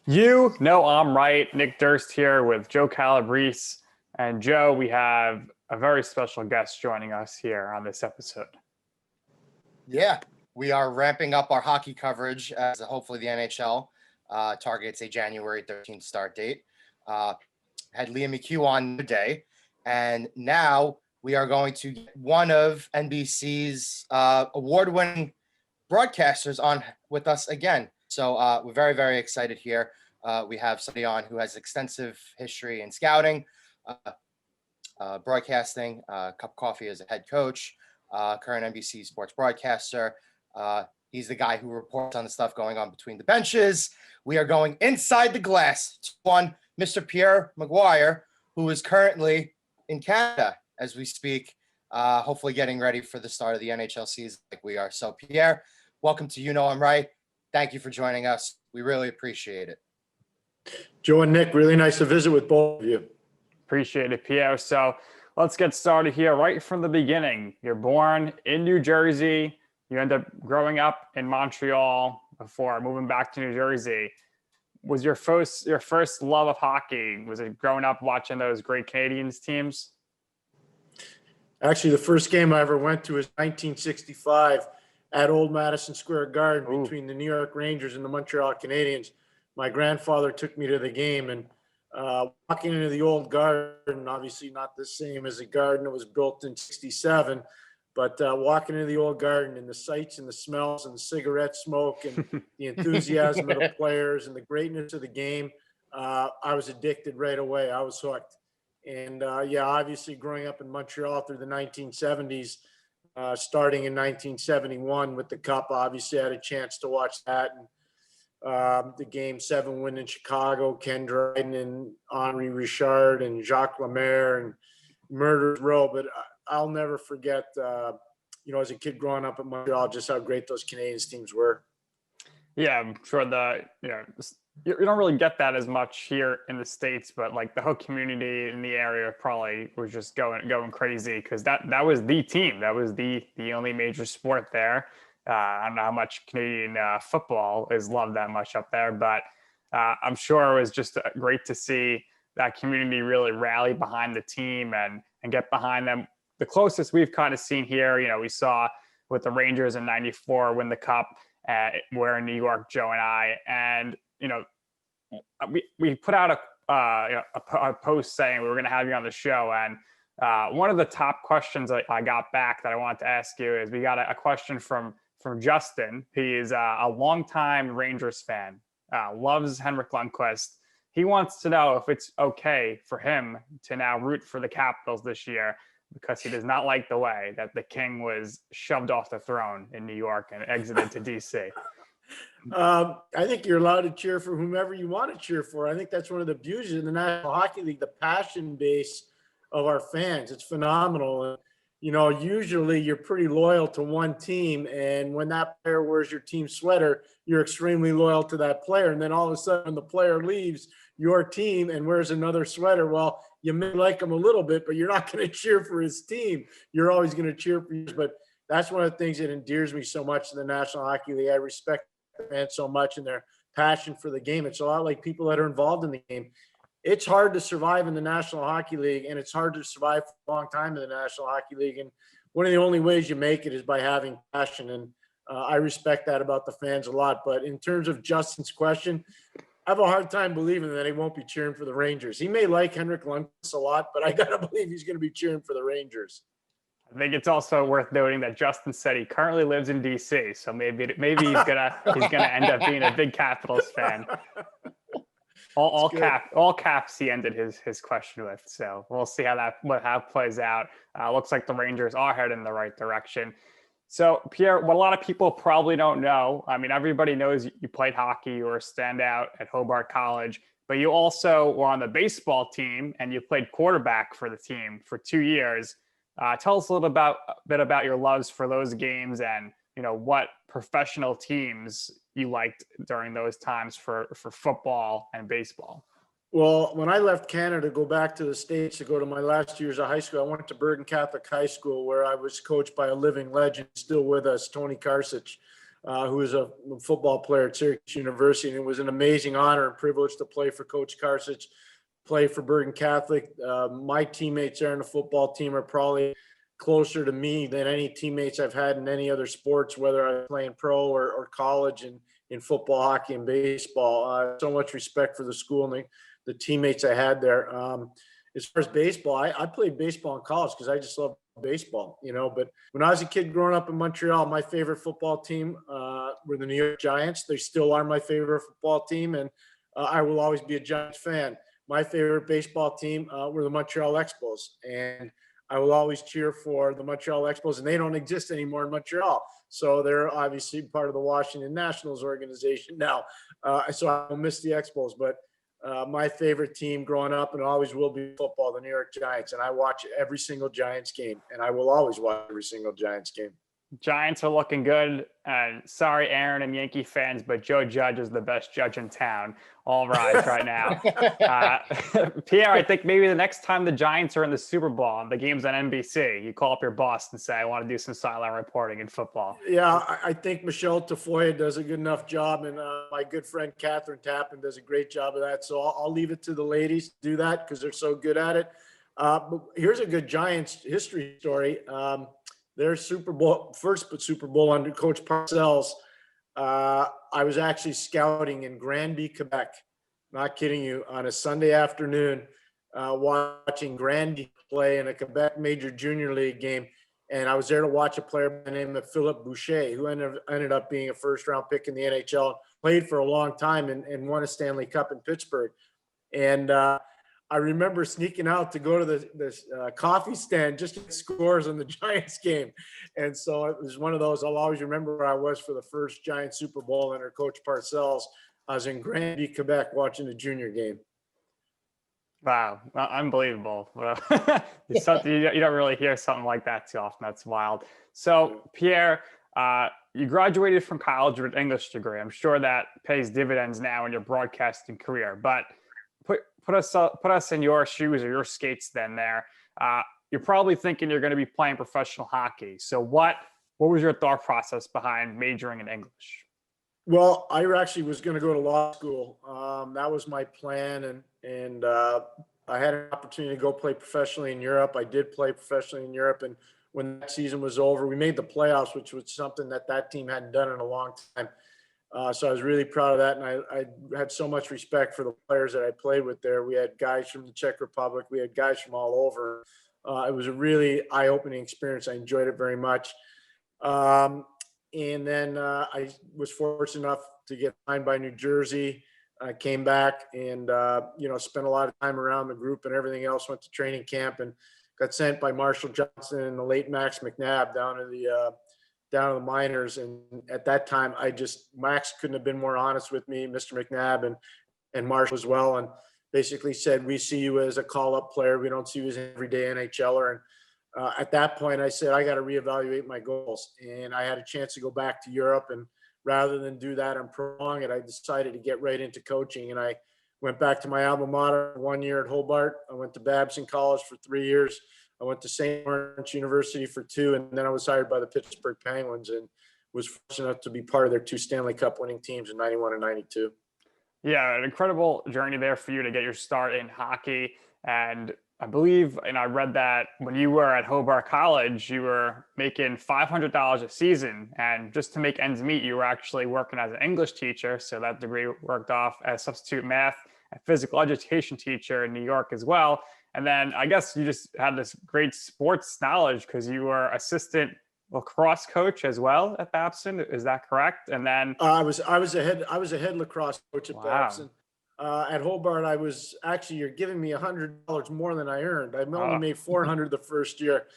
You know I'm right. Nick Durst here with Joe Calabrese. And Joe, we have a very special guest joining us here on this episode. Yeah, we are ramping up our hockey coverage as hopefully the NHL targets a January 13th start date. Had Liam McHugh on today, and now we are going to get one of NBC's award-winning broadcasters on with us again. So we're very, very excited here. We have somebody on who has extensive history in scouting, broadcasting, Cup Coffee as a head coach, current NBC Sports broadcaster. He's the guy who reports on the stuff going on between the benches. We are going inside the glass to one Mr. Pierre McGuire, who is currently in Canada as we speak, hopefully getting ready for the start of the NHL season like we are. So Pierre, welcome to You Know I'm Right. Thank you for joining us. We really appreciate it. Joe and Nick, really nice to visit with both of you. Appreciate it, Pierre. So let's get started here right from the beginning. You're born in New Jersey. You end up growing up in Montreal before moving back to New Jersey. Was your first love of hockey, was it growing up watching those great Canadiens teams? Actually, the first game I ever went to was 1965 at Old Madison Square Garden between the New York Rangers and the Montreal Canadiens. My grandfather took me to the game, and walking into the old garden, obviously not the same as the garden that was built in 67, but walking into the old garden and the sights and the smells and the cigarette smoke and the enthusiasm of the players and the greatness of the game, I was addicted right away. I was hooked. And obviously growing up in Montreal through the 1970s, starting in 1971 with the Cup, obviously I had a chance to watch that. And the Game 7 win in Chicago, Ken Dryden and Henri Richard and Jacques Lemaire and Murderers Row. But I'll never forget, as a kid growing up in Montreal, just how great those Canadiens teams were. Yeah, I'm sure you don't really get that as much here in the States, but like the whole community in the area probably was just going crazy because that was the team. That was the only major sport there. I don't know how much Canadian football is loved that much up there, but I'm sure it was just great to see that community really rally behind the team and get behind them. The closest we've kind of seen here, we saw with the Rangers in '94 win the Cup. We're in New York, Joe and I, and we put out a post saying we were going to have you on the show, and one of the top questions I got back that I wanted to ask you is we got a question from Justin. He is a longtime Rangers fan, loves Henrik Lundqvist. He wants to know if it's okay for him to now root for the Capitals this year because he does not like the way that the King was shoved off the throne in New York and exited to DC. I think you're allowed to cheer for whomever you want to cheer for. I think that's one of the beauties of the National Hockey League, the passion base of our fans. It's phenomenal. And, usually you're pretty loyal to one team. And when that player wears your team sweater, you're extremely loyal to that player. And then all of a sudden the player leaves your team and wears another sweater. Well, you may like him a little bit, but you're not going to cheer for his team. You're always going to cheer for yours. But that's one of the things that endears me so much to the National Hockey League. I respect fans so much and their passion for the game. It's a lot like people that are involved in the game. It's hard to survive in the National Hockey League, and it's hard to survive for a long time in the National Hockey League. And one of the only ways you make it is by having passion. And I respect that about the fans a lot. But in terms of Justin's question, I have a hard time believing that he won't be cheering for the Rangers. He may like Henrik Lundqvist a lot, but I got to believe he's going to be cheering for the Rangers. I think it's also worth noting that Justin said he currently lives in DC, so maybe he's gonna end up being a big Capitals fan. All caps he ended his question with. So we'll see how it plays out. Looks like the Rangers are heading in the right direction. So Pierre, what a lot of people probably don't know, I mean, everybody knows you played hockey, you were a standout at Hobart College, but you also were on the baseball team and you played quarterback for the team for 2 years. Tell us a little bit about your loves for those games and what professional teams you liked during those times for football and baseball. Well, when I left Canada to go back to the States to go to my last years of high school, I went to Bergen Catholic High School where I was coached by a living legend still with us, Tony Karsich. who was a football player at Syracuse University. And it was an amazing honor and privilege to play for Coach Karsich, play for Bergen Catholic. My teammates there on the football team are probably closer to me than any teammates I've had in any other sports, whether I was playing pro or college in football, hockey, and baseball. So much respect for the school and the teammates I had there. As far as baseball, I played baseball in college because I just love baseball, but when I was a kid growing up in Montreal, my favorite football team were the New York Giants. They still are my favorite football team, and I will always be a Giants fan. My favorite baseball team were the Montreal Expos, and I will always cheer for the Montreal Expos, and they don't exist anymore in Montreal. So they're obviously part of the Washington Nationals organization now. So I will miss the Expos, but my favorite team growing up and always will be football, the New York Giants. And I watch every single Giants game, and I will always watch every single Giants game. Giants are looking good. And sorry, Aaron and Yankee fans, but Joe Judge is the best judge in town. All rise right now. Pierre, I think maybe the next time the Giants are in the Super Bowl, the game's on NBC, you call up your boss and say, I want to do some sideline reporting in football. Yeah, I think Michelle Tafoya does a good enough job, and my good friend Catherine Tappan does a great job of that. So I'll leave it to the ladies to do that because they're so good at it. But here's a good Giants history story. Their first Super Bowl under Coach Parcells, I was actually scouting in Granby, Quebec. Not kidding you, on a Sunday afternoon, watching Granby play in a Quebec Major Junior League game. And I was there to watch a player by the name of Philippe Boucher, who ended up being a first-round pick in the NHL, played for a long time and won a Stanley Cup in Pittsburgh. And I remember sneaking out to go to the coffee stand just to get scores on the Giants game. And so it was one of those, I'll always remember where I was for the first Giants Super Bowl under Coach Parcells. I was in Granby, Quebec, watching the junior game. Wow, unbelievable. It's something you don't really hear something like that too often. That's wild. So Pierre, you graduated from college with an English degree. I'm sure that pays dividends now in your broadcasting career, but put us in your shoes or your skates then there. You're probably thinking you're going to be playing professional hockey. So what was your thought process behind majoring in English? Well, I actually was going to go to law school. That was my plan. And I had an opportunity to go play professionally in Europe. I did play professionally in Europe. And when that season was over, we made the playoffs, which was something that team hadn't done in a long time. So I was really proud of that. And I had so much respect for the players that I played with there. We had guys from the Czech Republic. We had guys from all over. It was a really eye-opening experience. I enjoyed it very much. And then I was fortunate enough to get signed by New Jersey. I came back and, spent a lot of time around the group and everything else, went to training camp and got sent by Marshall Johnson and the late Max McNabb down to the minors. And at that time, Max couldn't have been more honest with me, Mr. McNabb and Marshall as well. And basically said, we see you as a call-up player. We don't see you as an everyday NHLer. And at that point, I said, I got to reevaluate my goals. And I had a chance to go back to Europe. And rather than do that and prolong it, I decided to get right into coaching. And I went back to my alma mater 1 year at Hobart. I went to Babson College for 3 years. I went to St. Lawrence University for 2, and then I was hired by the Pittsburgh Penguins and was fortunate enough to be part of their 2 Stanley Cup winning teams in 91 and 92. Yeah, an incredible journey there for you to get your start in hockey. And I believe, and I read that when you were at Hobart College, you were making $500 a season. And just to make ends meet, you were actually working as an English teacher. So that degree worked off as substitute math and physical education teacher in New York as well. And then I guess you just had this great sports knowledge because you were assistant lacrosse coach as well at Babson. Is that correct? And then I was a head lacrosse coach at Babson. At Hobart, I was actually, you're giving me $100 more than I earned. I only made $400 the first year,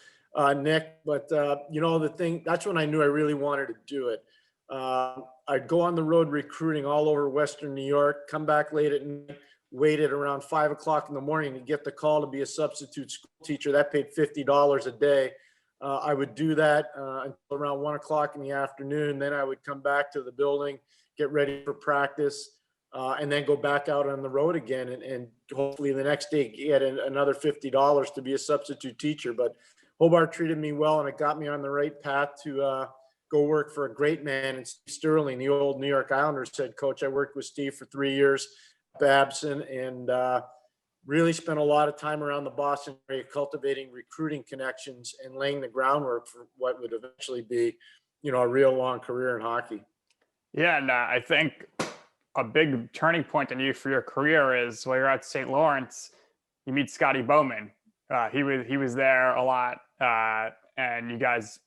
Nick. But the thing, that's when I knew I really wanted to do it. I'd go on the road recruiting all over Western New York, come back late at night, waited around 5 o'clock in the morning to get the call to be a substitute school teacher. That paid $50 a day. I would do that until around 1 o'clock in the afternoon. Then I would come back to the building, get ready for practice, and then go back out on the road again. And hopefully the next day get another $50 to be a substitute teacher. But Hobart treated me well, and it got me on the right path to go work for a great man, and Steve Sterling, the old New York Islanders head coach. I worked with Steve for 3 years, Babson, and really spent a lot of time around the Boston area cultivating recruiting connections and laying the groundwork for what would eventually be, a real long career in hockey. Yeah, and I think a big turning point in you for your career is while you're at St. Lawrence, you meet Scotty Bowman. He was there a lot, and you guys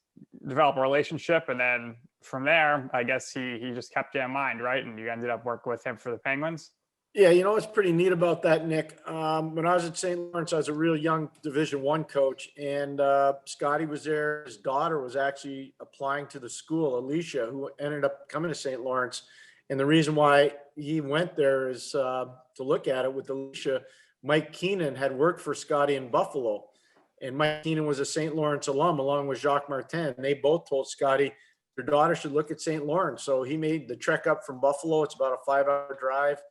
develop a relationship, and then from there, I guess he just kept you in mind, right? And you ended up working with him for the Penguins. Yeah, what's pretty neat about that, Nick? When I was at St. Lawrence, I was a real young Division I coach, and Scotty was there. His daughter was actually applying to the school, Alicia, who ended up coming to St. Lawrence. And the reason why he went there is to look at it with Alicia. Mike Keenan had worked for Scotty in Buffalo, and Mike Keenan was a St. Lawrence alum along with Jacques Martin. They both told Scotty their daughter should look at St. Lawrence. So he made the trek up from Buffalo. It's about a 5-hour drive.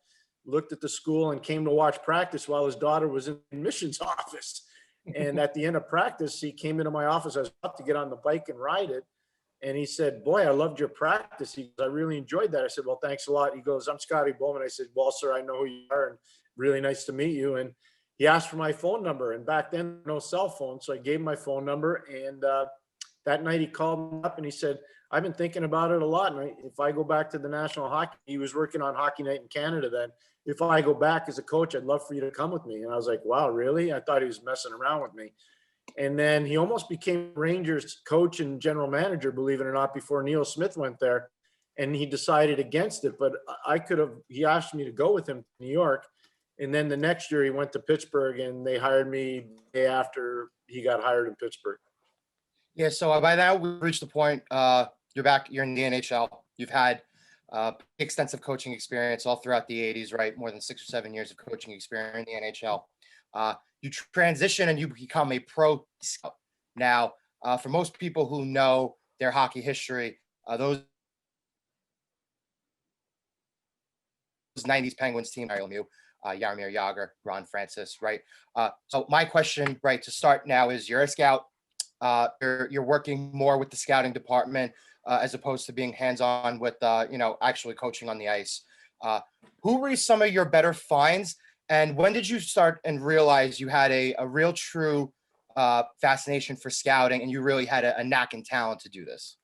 Looked at the school and came to watch practice while his daughter was in the admissions office. And at the end of practice, he came into my office. I was about to get on the bike and ride it. And he said, "Boy, I loved your practice." He goes, "I really enjoyed that." I said, "Well, thanks a lot." He goes, "I'm Scotty Bowman." I said, "Well, sir, I know who you are, and really nice to meet you." And he asked for my phone number. And back then, no cell phone. So I gave him my phone number. And that night he called me up and he said, "I've been thinking about it a lot. And if I go back to the National Hockey," he was working on Hockey Night in Canada then. "If I go back as a coach, I'd love for you to come with me." And I was like, "Wow, really?" I thought he was messing around with me. And then he almost became Rangers coach and general manager, believe it or not, before Neil Smith went there. And he decided against it. But he asked me to go with him to New York. And then the next year he went to Pittsburgh, and they hired me the day after he got hired in Pittsburgh. Yeah, so by now we've reached the point, you're back, you're in the NHL. You've had extensive coaching experience all throughout the 80s, right? More than 6 or 7 years of coaching experience in the NHL. You transition and you become a pro scout. Now, for most people who know their hockey history, those 90s Penguins team, Jaromir Jagr, Ron Francis, right? So my question, right, to start now is you're a scout. You're working more with the scouting department as opposed to being hands-on with, actually coaching on the ice. Who were some of your better finds? And when did you start and realize you had a real true fascination for scouting and you really had a knack and talent to do this?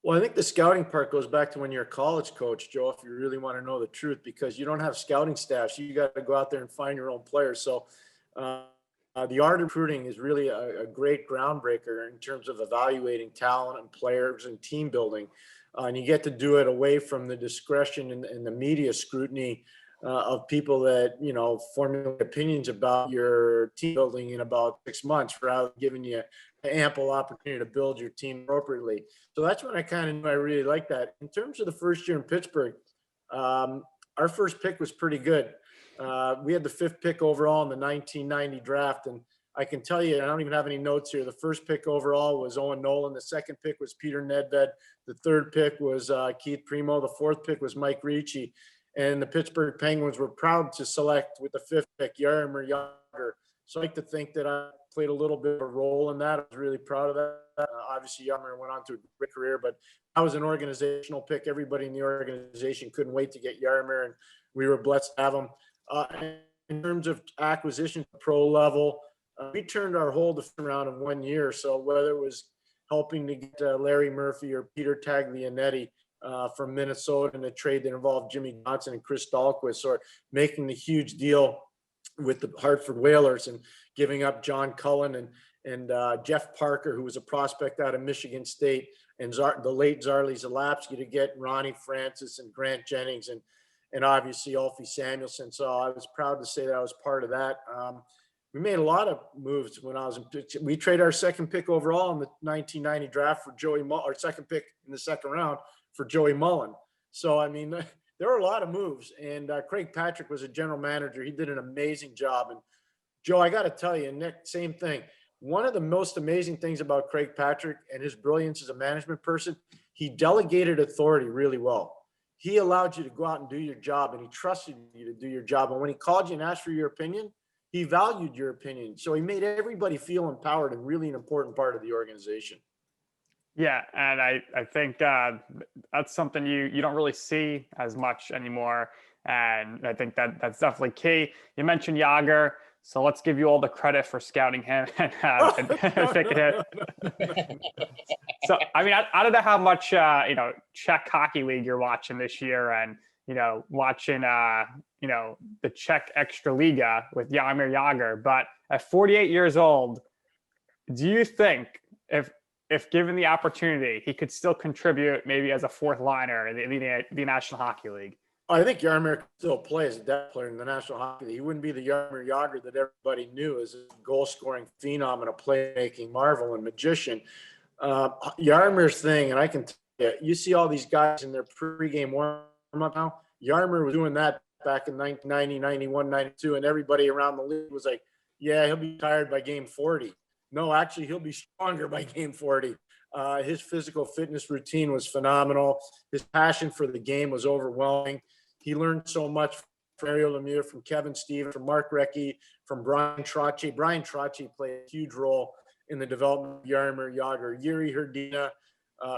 Well, I think the scouting part goes back to when you're a college coach, Joe, if you really want to know the truth, because you don't have scouting staffs. You got to go out there and find your own players. So the art of recruiting is really a great groundbreaker in terms of evaluating talent and players and team building. And you get to do it away from the discretion and the media scrutiny of people that, formulate opinions about your team building in about 6 months, rather than giving you an ample opportunity to build your team appropriately. So that's when I kind of knew I really liked that. In terms of the first year in Pittsburgh, our first pick was pretty good. We had the 5th pick overall in the 1990 draft. And I can tell you, I don't even have any notes here. The first pick overall was Owen Nolan. The second pick was Peter Nedved. The third pick was Keith Primo. The fourth pick was Mike Ricci. And the Pittsburgh Penguins were proud to select with the 5th pick, Jaromir Jagr. So I like to think that I played a little bit of a role in that. I was really proud of that. Obviously, Jaromir went on to a great career, but that was an organizational pick. Everybody in the organization couldn't wait to get Jaromir, and we were blessed to have him. In terms of acquisition at the pro level, we turned our whole defense around in 1 year. So whether it was helping to get Larry Murphy or Peter Taglianetti from Minnesota in a trade that involved Jimmy Johnson and Chris Dahlquist, or making the huge deal with the Hartford Whalers and giving up John Cullen and Jeff Parker, who was a prospect out of Michigan State, and the late Zarley Zalapsky to get Ronnie Francis and Grant Jennings and obviously Ulfie Samuelson. So I was proud to say that I was part of that. We made a lot of moves when I was in pitch. We traded our 2nd pick overall in the 1990 draft for Joey Mullen, our 2nd pick in the 2nd round for Joey Mullen. So, I mean, there were a lot of moves, and Craig Patrick was a general manager. He did an amazing job. And Joe, I got to tell you, Nick, same thing. One of the most amazing things about Craig Patrick and his brilliance as a management person, he delegated authority really well. He allowed you to go out and do your job, and he trusted you to do your job. And when he called you and asked for your opinion, he valued your opinion. So he made everybody feel empowered and really an important part of the organization. Yeah, and I think that's something you don't really see as much anymore, and I think that's definitely key. You mentioned Jagr, so let's give you all the credit for scouting him and picking him. So I mean, I don't know how much Czech hockey league you're watching this year, and watching the Czech Extra Liga with Jaromir Jagr, but at 48 years old, do you think if given the opportunity, he could still contribute maybe as a fourth liner in the National Hockey League? I think Jaromir still plays as a depth player in the National Hockey League. He wouldn't be the Jaromir Jagr that everybody knew as a goal-scoring phenom and a playmaking marvel and magician. Yaromir's thing, and I can tell you see all these guys in their pregame warm-up now. Jaromir was doing that back in 1990, 91, 92, and everybody around the league was like, yeah, he'll be tired by game 40. No, actually, he'll be stronger by game 40. His physical fitness routine was phenomenal. His passion for the game was overwhelming. He learned so much from Mario Lemieux, from Kevin Stevens, from Mark Recchi, from Brian Trottier. Brian Trottier played a huge role in the development of Jaromir Jagr, Yuri Herdina,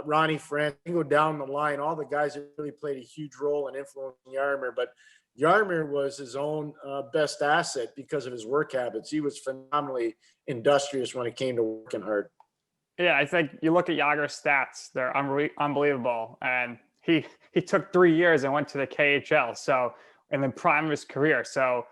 Ronnie France. You can go down the line, all the guys that really played a huge role in influencing Jaromir. But Jaromir was his own best asset because of his work habits. He was phenomenally industrious when it came to working hard. Yeah, I think you look at Jagr's stats; they're unbelievable. And he took 3 years and went to the KHL. So in the prime of his career. So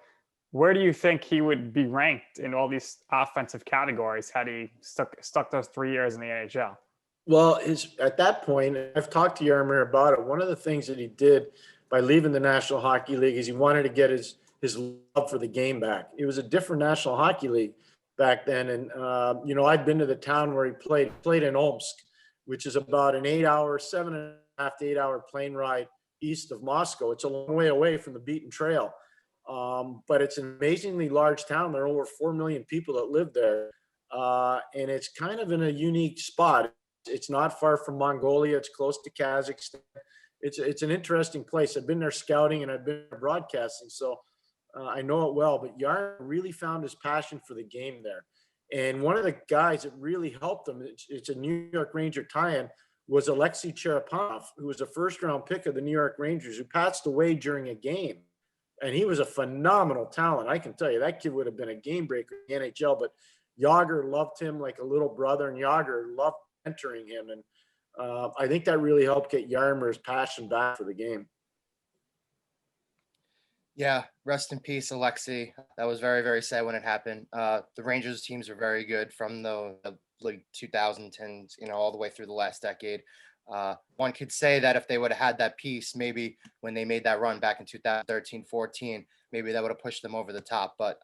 where do you think he would be ranked in all these offensive categories had he stuck those 3 years in the NHL? Well, at that point, I've talked to Jaromir about it. One of the things that he did by leaving the National Hockey League is he wanted to get his love for the game back. It was a different National Hockey League back then. And, I'd been to the town where he played in Omsk, which is about an 7.5 to 8 hour plane ride east of Moscow. It's a long way away from the beaten trail. But it's an amazingly large town. There are over 4 million people that live there. And it's kind of in a unique spot. It's not far from Mongolia. It's close to Kazakhstan. It's an interesting place. I've been there scouting and I've been there broadcasting, so I know it well. But Jaromir really found his passion for the game there. And one of the guys that really helped him, it's a New York Ranger tie-in, was Alexei Cherepanov, who was a first-round pick of the New York Rangers, who passed away during a game. And he was a phenomenal talent. I can tell you, that kid would have been a game breaker in the NHL, but Jagr loved him like a little brother, and Jagr loved mentoring him. And I think that really helped get Yaromir's passion back for the game. Yeah, rest in peace, Alexei. That was very, very sad when it happened. The Rangers teams are very good from the like 2010s, all the way through the last decade. One could say that if they would have had that piece, maybe when they made that run back in 2013-14, maybe that would have pushed them over the top. But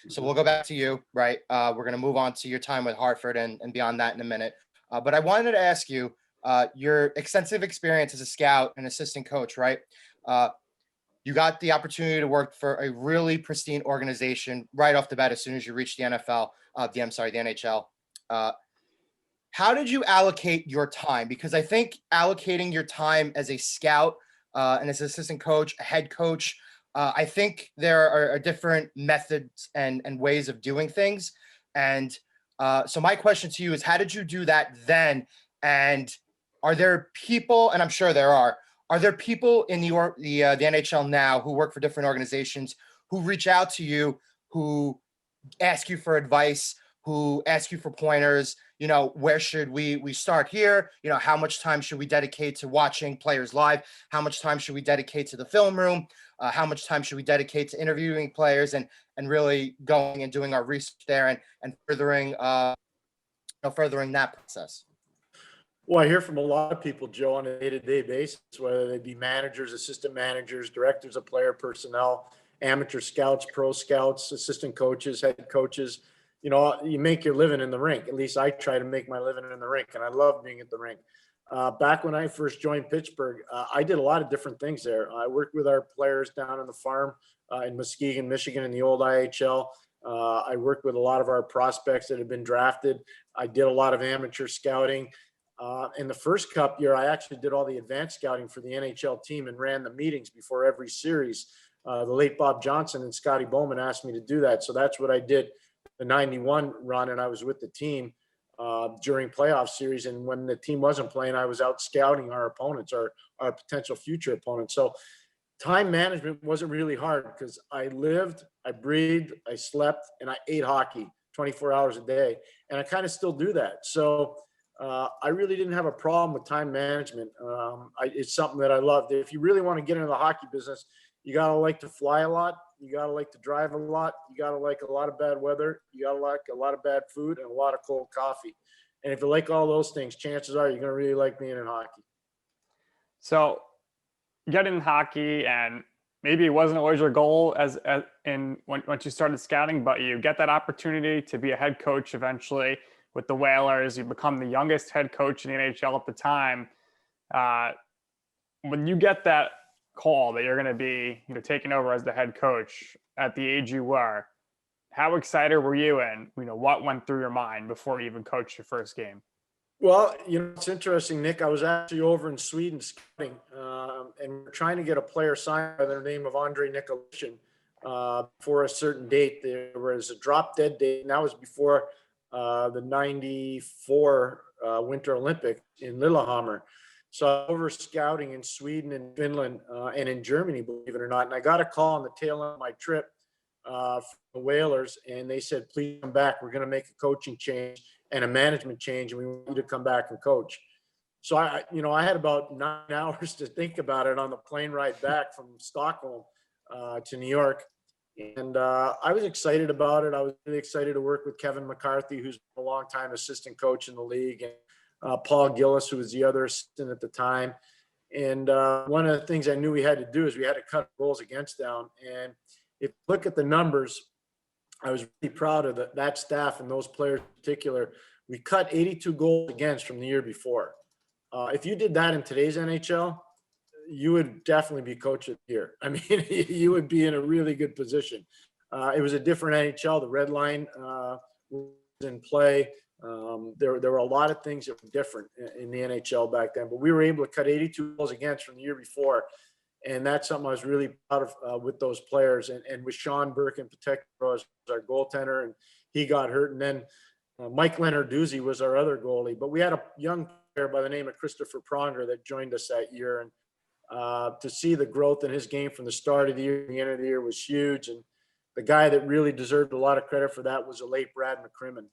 so we'll go back to you, right? We're going to move on to your time with Hartford and beyond that in a minute. But I wanted to ask you, your extensive experience as a scout and assistant coach, right? You got the opportunity to work for a really pristine organization right off the bat as soon as you reached the the NHL. How did you allocate your time? Because I think allocating your time as a scout and as an assistant coach, a head coach, I think there are different methods and ways of doing things. And so my question to you is, how did you do that then? And are there people, and I'm sure there are there people in the NHL now who work for different organizations who reach out to you, who ask you for advice, who ask you for pointers? Where should we start here? How much time should we dedicate to watching players live? How much time should we dedicate to the film room? How much time should we dedicate to interviewing players and really going and doing our research there and furthering that process? Well, I hear from a lot of people, Joe, on a day-to-day basis, whether they be managers, assistant managers, directors of player personnel, amateur scouts, pro scouts, assistant coaches, head coaches. You make your living in the rink. At least I try to make my living in the rink, and I love being at the rink. Back when I first joined Pittsburgh, I did a lot of different things there. I worked with our players down on the farm in Muskegon, Michigan, in the old IHL. I worked with a lot of our prospects that had been drafted. I did a lot of amateur scouting. In the first Cup year, I actually did all the advanced scouting for the NHL team and ran the meetings before every series. The late Bob Johnson and Scotty Bowman asked me to do that. So that's what I did the 91 run, and I was with the team. during playoff series. And when the team wasn't playing, I was out scouting our opponents, our potential future opponents. So time management wasn't really hard because I lived, I breathed, I slept, and I ate hockey 24 hours a day. And I kind of still do that. So I really didn't have a problem with time management. It's something that I loved. If you really want to get into the hockey business, you got to like to fly a lot. You got to like to drive a lot. You got to like a lot of bad weather. You got to like a lot of bad food and a lot of cold coffee. And if you like all those things, chances are you're going to really like being in hockey. So getting in hockey, and maybe it wasn't always your goal once you started scouting, but you get that opportunity to be a head coach eventually with the Whalers. You become the youngest head coach in the NHL at the time. When you get that call that you're going to be, taking over as the head coach at the age you were, how excited were you, and what went through your mind before you even coached your first game? Well, it's interesting, Nick. I was actually over in Sweden scouting, and we're trying to get a player signed by the name of Andre Nicolishin for a certain date. There was a drop dead date, and that was before the 94 Winter Olympics in Lillehammer. So I was over scouting in Sweden and Finland and in Germany, believe it or not. And I got a call on the tail end of my trip from the Whalers, and they said, please come back. We're going to make a coaching change and a management change, and we want you to come back and coach. So I had about 9 hours to think about it on the plane ride back from Stockholm to New York. And I was excited about it. I was really excited to work with Kevin McCarthy, who's a longtime assistant coach in the league, and Paul Gillis, who was the other assistant at the time. And one of the things I knew we had to do is we had to cut goals against down. And if you look at the numbers, I was really proud of that staff and those players in particular. We cut 82 goals against from the year before. If you did that in today's NHL, you would definitely be coach of the year. I mean, you would be in a really good position. It was a different NHL. The red line was in play. There were a lot of things that were different in the NHL back then, but we were able to cut 82 goals against from the year before. And that's something I was really proud of with those players. And with Sean Burke in particular as our goaltender, and he got hurt. And then Mike Leonarduzzi was our other goalie. But we had a young player by the name of Christopher Pronger that joined us that year. And to see the growth in his game from the start of the year to the end of the year was huge. And the guy that really deserved a lot of credit for that was the late Brad McCrimmon,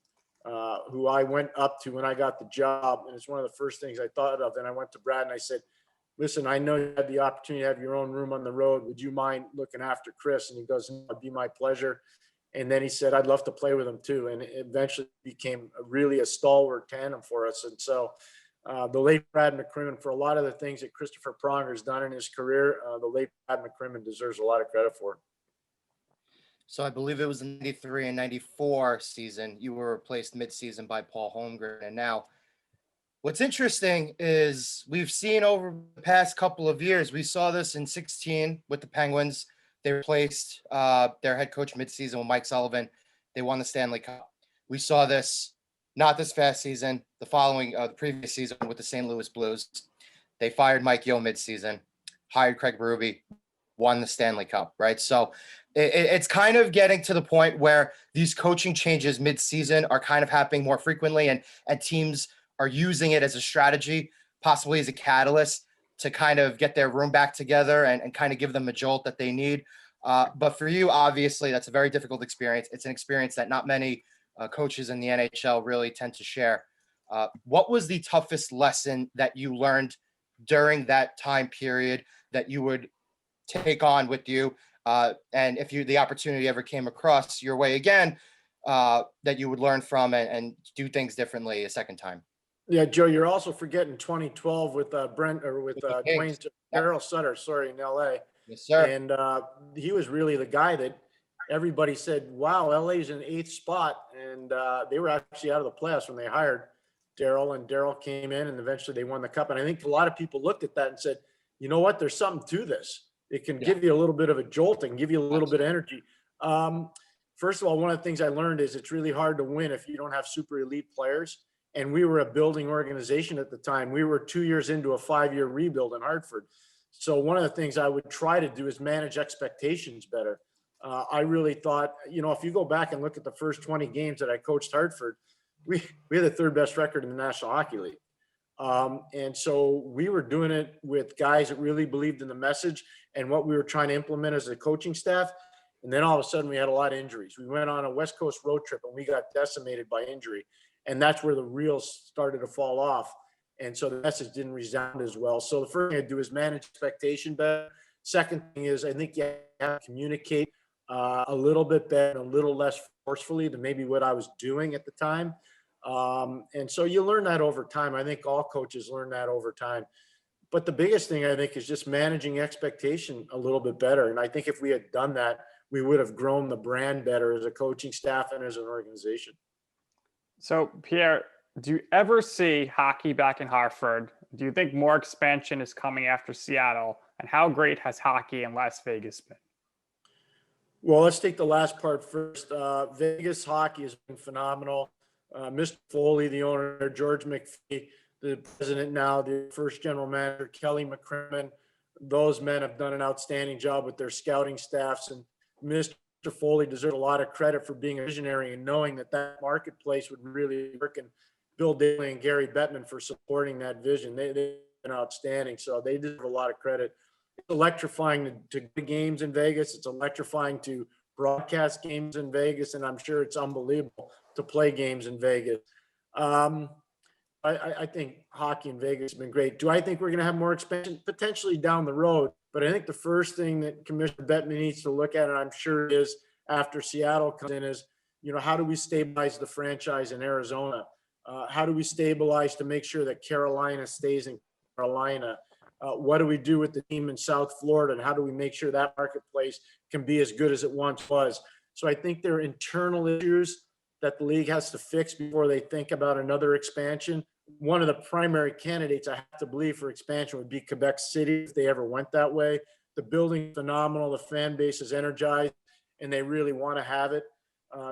who I went up to when I got the job. And it's one of the first things I thought of. And I went to Brad and I said, listen, I know you had the opportunity to have your own room on the road. Would you mind looking after Chris? And he goes, no, it'd be my pleasure. And then he said, I'd love to play with him too. And it eventually became really a stalwart tandem for us. And so the late Brad McCrimmon, for a lot of the things that Christopher Pronger has done in his career, the late Brad McCrimmon deserves a lot of credit for it. So I believe it was the 93 and 94 season. You were replaced midseason by Paul Holmgren. And now what's interesting is we've seen over the past couple of years, we saw this in 16 with the Penguins. They replaced their head coach midseason with Mike Sullivan. They won the Stanley Cup. We saw this, not this past season, the previous season with the St. Louis Blues. They fired Mike Yeo midseason, hired Craig Berube, won the Stanley Cup, right? So it's kind of getting to the point where these coaching changes midseason are kind of happening more frequently, and teams are using it as a strategy, possibly as a catalyst to kind of get their room back together and kind of give them a jolt that they need. But for you, obviously, that's a very difficult experience. It's an experience that not many coaches in the NHL really tend to share. What was the toughest lesson that you learned during that time period that you would take on with you? And if the opportunity ever came across your way again, that you would learn from and do things differently a second time? Yeah, Joe, you're also forgetting 2012 with Dwayne Daryl Sutter, in LA. Yes, sir. And he was really the guy that everybody said, wow, LA's in 8th spot. And they were actually out of the playoffs when they hired Daryl, and Daryl came in and eventually they won the cup. And I think a lot of people looked at that and said, you know what, there's something to this. It can give you a little bit of a jolt and give you a little bit of energy. First of all, one of the things I learned is it's really hard to win if you don't have super elite players. And we were a building organization at the time. We were 2 years into a 5-year rebuild in Hartford. So one of the things I would try to do is manage expectations better. I really thought, if you go back and look at the first 20 games that I coached Hartford, we had the third best record in the National Hockey League. And so we were doing it with guys that really believed in the message and what we were trying to implement as a coaching staff. And then all of a sudden we had a lot of injuries. We went on a West Coast road trip and we got decimated by injury. And that's where the reels started to fall off. And so the message didn't resound as well. So the first thing I do is manage expectation better. Second thing is I think you have to communicate a little bit better, a little less forcefully than maybe what I was doing at the time. And so you learn that over time. I think all coaches learn that over time. But the biggest thing I think is just managing expectation a little bit better. And I think if we had done that, we would have grown the brand better as a coaching staff and as an organization. So Pierre, do you ever see hockey back in Hartford? Do you think more expansion is coming after Seattle? And how great has hockey in Las Vegas been? Well, let's take the last part first. Vegas hockey has been phenomenal. Mr. Foley, the owner, George McPhee, the president now, the first general manager, Kelly McCrimmon, those men have done an outstanding job with their scouting staffs. And Mr. Foley deserves a lot of credit for being a visionary and knowing that that marketplace would really work, and Bill Daly and Gary Bettman for supporting that vision. They've been outstanding, so they deserve a lot of credit. It's electrifying to go to games in Vegas. It's electrifying to broadcast games in Vegas, and I'm sure it's unbelievable to play games in Vegas. I think hockey in Vegas has been great. Do I think we're going to have more expansion? Potentially down the road. But I think the first thing that Commissioner Bettman needs to look at, and I'm sure it is after Seattle comes in, is, how do we stabilize the franchise in Arizona? How do we stabilize to make sure that Carolina stays in Carolina? What do we do with the team in South Florida? And how do we make sure that marketplace can be as good as it once was? So I think there are internal issues that the league has to fix before they think about another expansion. One of the primary candidates, I have to believe, for expansion would be Quebec City if they ever went that way. The building's phenomenal. The fan base is energized, and they really want to have it.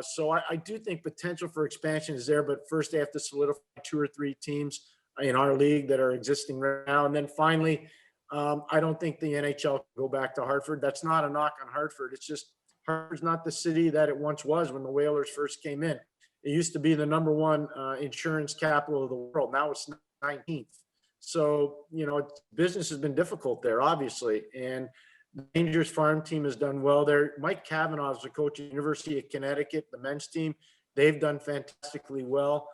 So I do think potential for expansion is there, but first they have to solidify 2 or 3 teams in our league that are existing right now. And then finally, I don't think the NHL can go back to Hartford. That's not a knock on Hartford. It's just Hartford's not the city that it once was when the Whalers first came in. It used to be the #1 insurance capital of the world. Now it's 19th. So, business has been difficult there, obviously. And the Rangers farm team has done well there. Mike Cavanaugh is the coach at the University of Connecticut, the men's team. They've done fantastically well.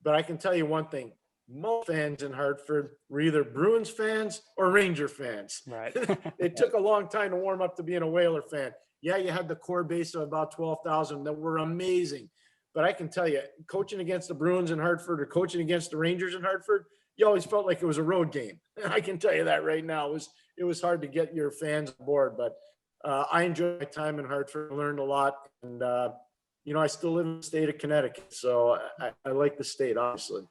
But I can tell you one thing. Most fans in Hartford were either Bruins fans or Ranger fans. Right. It took a long time to warm up to being a Whaler fan. Yeah, you had the core base of about 12,000 that were amazing. But I can tell you, coaching against the Bruins in Hartford or coaching against the Rangers in Hartford, you always felt like it was a road game. I can tell you that right now. It was hard to get your fans on board. But I enjoyed my time in Hartford, learned a lot. And, I still live in the state of Connecticut. So I like the state, obviously.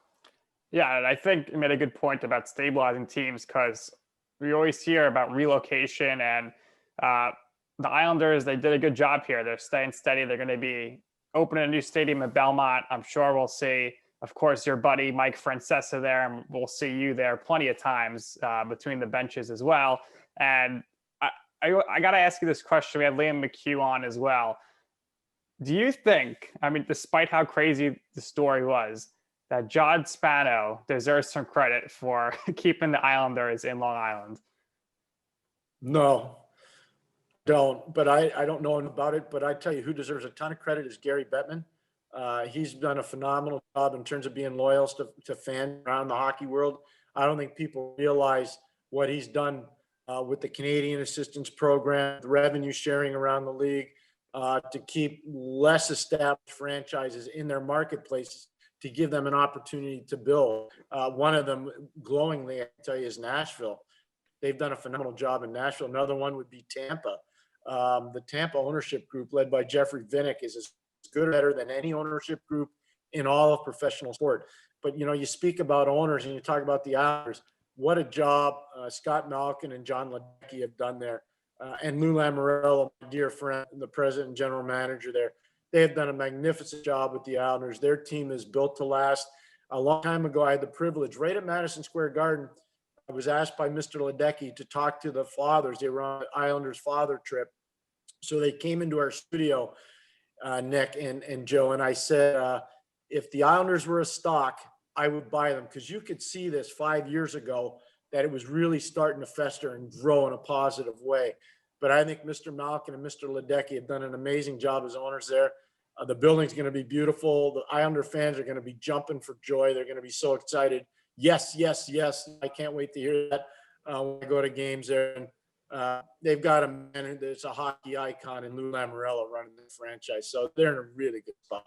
Yeah, and I think you made a good point about stabilizing teams, because we always hear about relocation, and the Islanders, they did a good job here. They're staying steady. They're going to be opening a new stadium at Belmont. I'm sure we'll see, of course, your buddy Mike Francesa there, and we'll see you there plenty of times between the benches as well. And I got to ask you this question. We had Liam McHugh on as well. Do you think, despite how crazy the story was, that John Spano deserves some credit for keeping the Islanders in Long Island? No, don't. But I don't know about it. But I tell you, who deserves a ton of credit is Gary Bettman. He's done a phenomenal job in terms of being loyal to fans around the hockey world. I don't think people realize what he's done with the Canadian Assistance Program, the revenue sharing around the league, to keep less established franchises in their marketplaces, to give them an opportunity to build. One of them, glowingly, I can tell you, is Nashville. They've done a phenomenal job in Nashville. Another one would be Tampa. The Tampa ownership group, led by Jeffrey Vinnick, is as good or better than any ownership group in all of professional sport. But, you speak about owners and you talk about the Islanders. What a job Scott Malkin and John Ledecky have done there. And Lou Lamoriello, my dear friend, the president and general manager there. They have done a magnificent job with the Islanders. Their team is built to last. A long time ago, I had the privilege, right at Madison Square Garden, I was asked by Mr. Ledecky to talk to the fathers. They were on the Islanders father trip. So they came into our studio, Nick and Joe, and I said, if the Islanders were a stock, I would buy them, because you could see this 5 years ago that it was really starting to fester and grow in a positive way. But I think Mr. Malkin and Mr. Ledecky have done an amazing job as owners there. The building's going to be beautiful. The Islander fans are going to be jumping for joy. They're going to be so excited. Yes, yes, yes. I can't wait to hear that when I go to games there. And they've got a man that's a hockey icon in Lou Lamoriello running the franchise. So they're in a really good spot.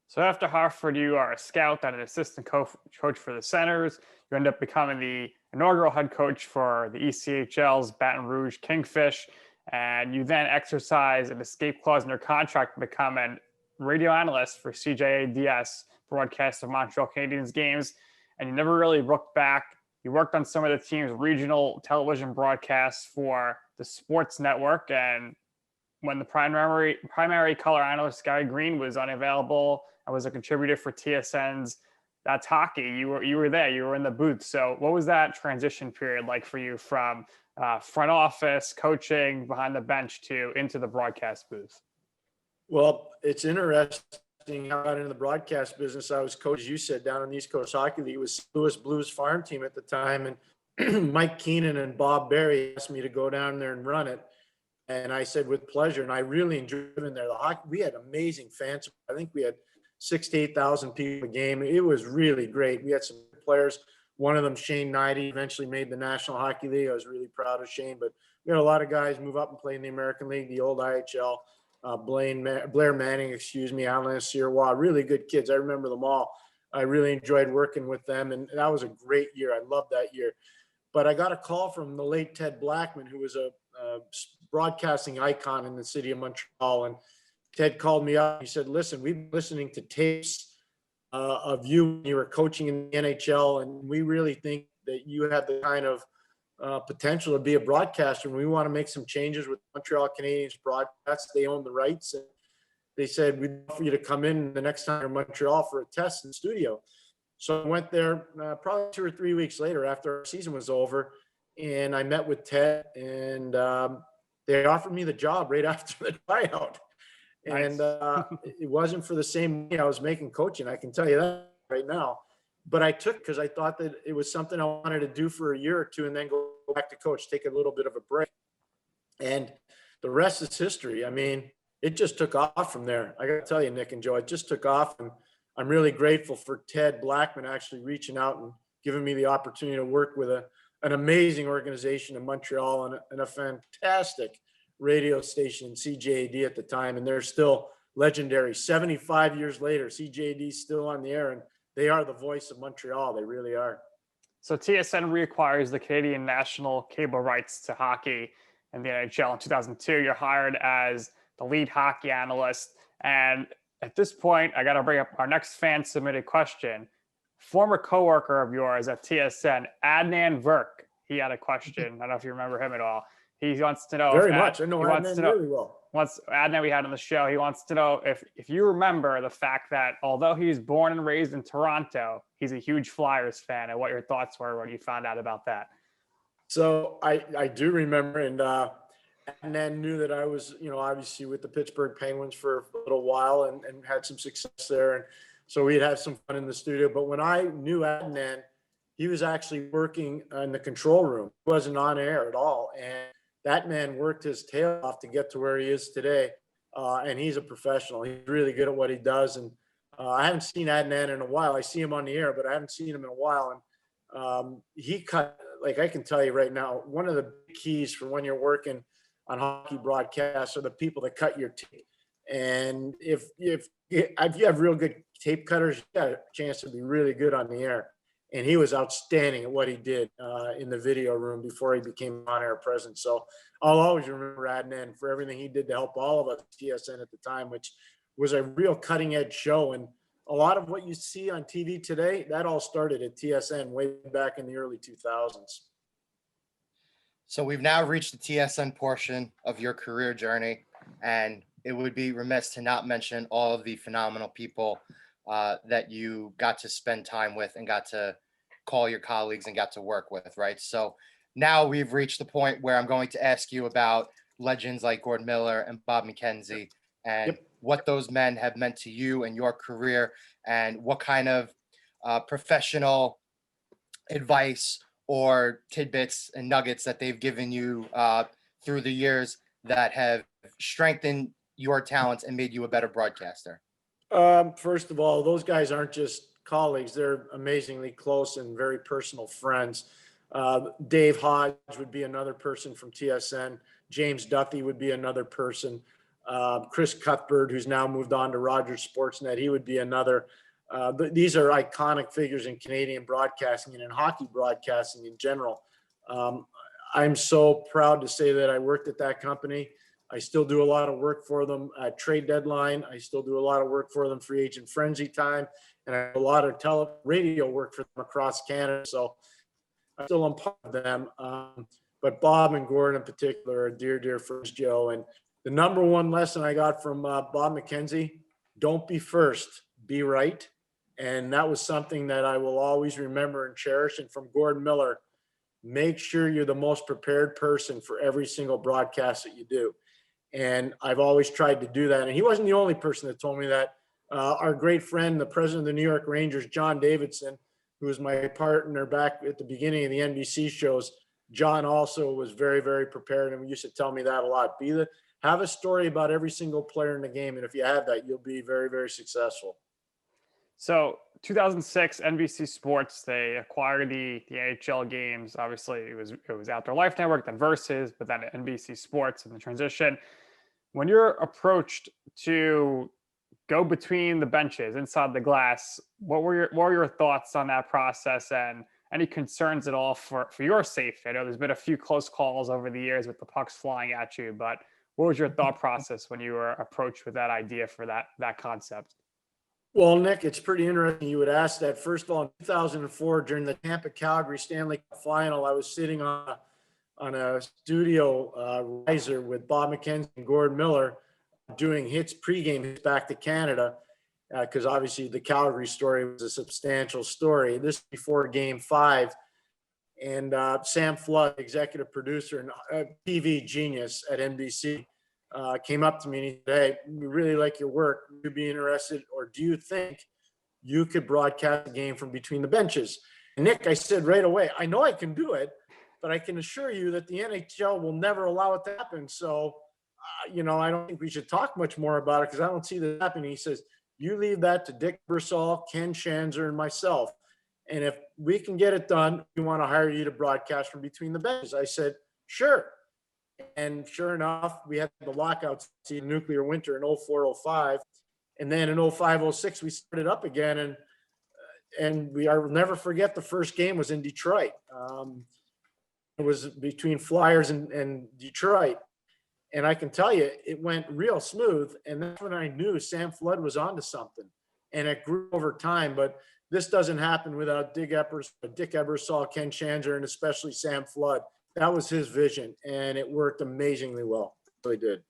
So after Hartford, you are a scout and an assistant coach for the Senators. You end up becoming the inaugural head coach for the ECHL's Baton Rouge Kingfish. And you then exercise an escape clause in your contract to become a radio analyst for CJADS, broadcast of Montreal Canadiens games. And you never really looked back. You worked on some of the team's regional television broadcasts for the Sports Network. And when the primary color analyst, Gary Green, was unavailable, I was a contributor for TSN's That's Hockey. You were there. You were in the booth. So what was that transition period like for you from front office, coaching, behind the bench to into the broadcast booth? Well, it's interesting how I got into the broadcast business. I was coach, as you said, down in the East Coast Hockey League. It was Louis Blues farm team at the time. And Mike Keenan and Bob Berry asked me to go down there and run it. And I said, with pleasure. And I really enjoyed it in there. The hockey, we had amazing fans. I think we had 6,000 to 8,000 people a game. It was really great. We had some players. One of them, Shane Knighty, eventually made the National Hockey League. I was really proud of Shane. But we had a lot of guys move up and play in the American League, the old IHL. Blair Manning, Alan Sirois, really good kids. I remember them all. I really enjoyed working with them. And that was a great year. I loved that year. But I got a call from the late Ted Blackman, who was a broadcasting icon in the city of Montreal. And Ted called me up. He said, listen, we've been listening to tapes of you when you were coaching in the NHL, and we really think that you have the kind of potential to be a broadcaster, and we want to make some changes with Montreal Canadiens broadcast. They own the rights. And they said, we'd love for you to come in the next time you're in Montreal for a test in the studio. So I went there probably 2 or 3 weeks later after our season was over, and I met with Ted, and they offered me the job right after the tryout. Nice. And it wasn't for the same money I was making coaching. I can tell you that right now. But I took, because I thought that it was something I wanted to do for a year or two and then go back to coach, take a little bit of a break. And the rest is history. I mean, it just took off from there. I got to tell you, Nick and Joe, it just took off. And I'm really grateful for Ted Blackman actually reaching out and giving me the opportunity to work with an amazing organization in Montreal and a fantastic radio station, CJAD at the time. And they're still legendary. 75 yead later, CJAD is still on the air, and they are the voice of Montreal. They really are. So TSN reacquires the Canadian national cable rights to hockey in the NHL in 2002. You're hired as the lead hockey analyst. And at this point, I got to bring up our next fan submitted question. Former coworker of yours at TSN, Adnan Virk, he had a question. I don't know if you remember him at all. He wants to know. Very much. I know Adnan really well. Adnan, we had on the show, he wants to know if you remember the fact that although he's born and raised in Toronto, he's a huge Flyers fan, and what your thoughts were when you found out about that. So I do remember, and Adnan knew that I was, obviously with the Pittsburgh Penguins for a little while and had some success there. And so we'd have some fun in the studio. But when I knew Adnan, he was actually working in the control room. He wasn't on air at all. And that man worked his tail off to get to where he is today. And he's a professional. He's really good at what he does. And I haven't seen Adnan in a while. I see him on the air, but I haven't seen him in a while. And he cut, like I can tell you right now, one of the keys for when you're working on hockey broadcasts are the people that cut your tape. And if you have real good tape cutters, you got a chance to be really good on the air. And he was outstanding at what he did in the video room before he became on-air presence. So I'll always remember Adnan for everything he did to help all of us at TSN at the time, which was a real cutting-edge show. And a lot of what you see on TV today, that all started at TSN way back in the early 2000s. So we've now reached the TSN portion of your career journey, and it would be remiss to not mention all of the phenomenal people that you got to spend time with and got to call your colleagues and got to work with, right? So now we've reached the point where I'm going to ask you about legends like Gord Miller and Bob McKenzie. And what those men have meant to you and your career, and what kind of professional advice or tidbits and nuggets that they've given you through the years that have strengthened your talents and made you a better broadcaster? First of all, those guys aren't just colleagues. They're amazingly close and very personal friends. Dave Hodge would be another person from TSN. James Duthie would be another person. Chris Cuthbert, who's now moved on to Rogers Sportsnet, he would be another. These are iconic figures in Canadian broadcasting and in hockey broadcasting in general. I'm so proud to say that I worked at that company. I still do a lot of work for them at trade deadline. I still do a lot of work for them free agent frenzy time, and I have a lot of radio work for them across Canada. So I still am part of them. But Bob and Gordon in particular are dear friends, Joe. And the number one lesson I got from Bob McKenzie: don't be first, be right. And that was something that I will always remember and cherish. And from Gordon Miller, make sure you're the most prepared person for every single broadcast that you do. And I've always tried to do that. And he wasn't the only person that told me that. Our great friend, the president of the New York Rangers, John Davidson, who was my partner back at the beginning of the NBC shows, John also was very prepared, and used to tell me that a lot. Have a story about every single player in the game, and if you have that, you'll be very successful. So 2006, NBC Sports, they acquired the NHL games. Obviously, it was Outdoor Life Network, then Versus, but then NBC Sports in the transition. When you're approached to go between the benches inside the glass, what were your thoughts on that process, and any concerns at all for your safety? I know there's been a few close calls over the years with the pucks flying at you, but what was your thought process when you were approached with that idea for that concept? Well, Nick, it's pretty interesting you would ask that. First of all, in 2004, during the Tampa-Calgary Stanley Cup Final, I was sitting on a studio riser with Bob McKenzie and Gordon Miller doing pregame hits back to Canada, because obviously the Calgary story was a substantial story. This is before Game 5. And Sam Flood, executive producer and TV genius at NBC, came up to me and he said, "Hey, we really like your work. Would you be interested, or do you think you could broadcast a game from between the benches?" And Nick, I said right away, "I know I can do it, but I can assure you that the NHL will never allow it to happen. So, I don't think we should talk much more about it because I don't see that happening." He says, "You leave that to Dick Bersall, Ken Shanzer, and myself. And if we can get it done, we want to hire you to broadcast from between the benches." I said, "Sure." And sure enough, we had the lockout season, nuclear winter in 04-05. And then in 05-06, we started up again. And I'll never forget, the first game was in Detroit. It was between Flyers and Detroit. And I can tell you, it went real smooth. And that's when I knew Sam Flood was onto something. And it grew over time. But this doesn't happen without Dick Ebersol, Ken Shanzer, and especially Sam Flood. That was his vision, and it worked amazingly well. It really did.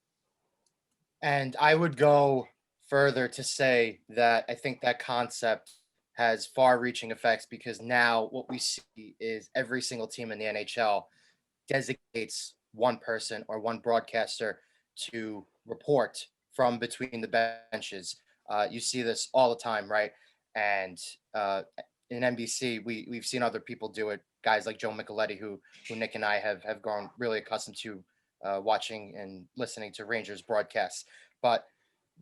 And I would go further to say that I think that concept has far-reaching effects, because now what we see is every single team in the NHL designates one person or one broadcaster to report from between the benches. You see this all the time, right? And in NBC, we've seen other people do it. Guys like Joe Micheletti, who Nick and I have grown really accustomed to watching and listening to Rangers broadcasts. But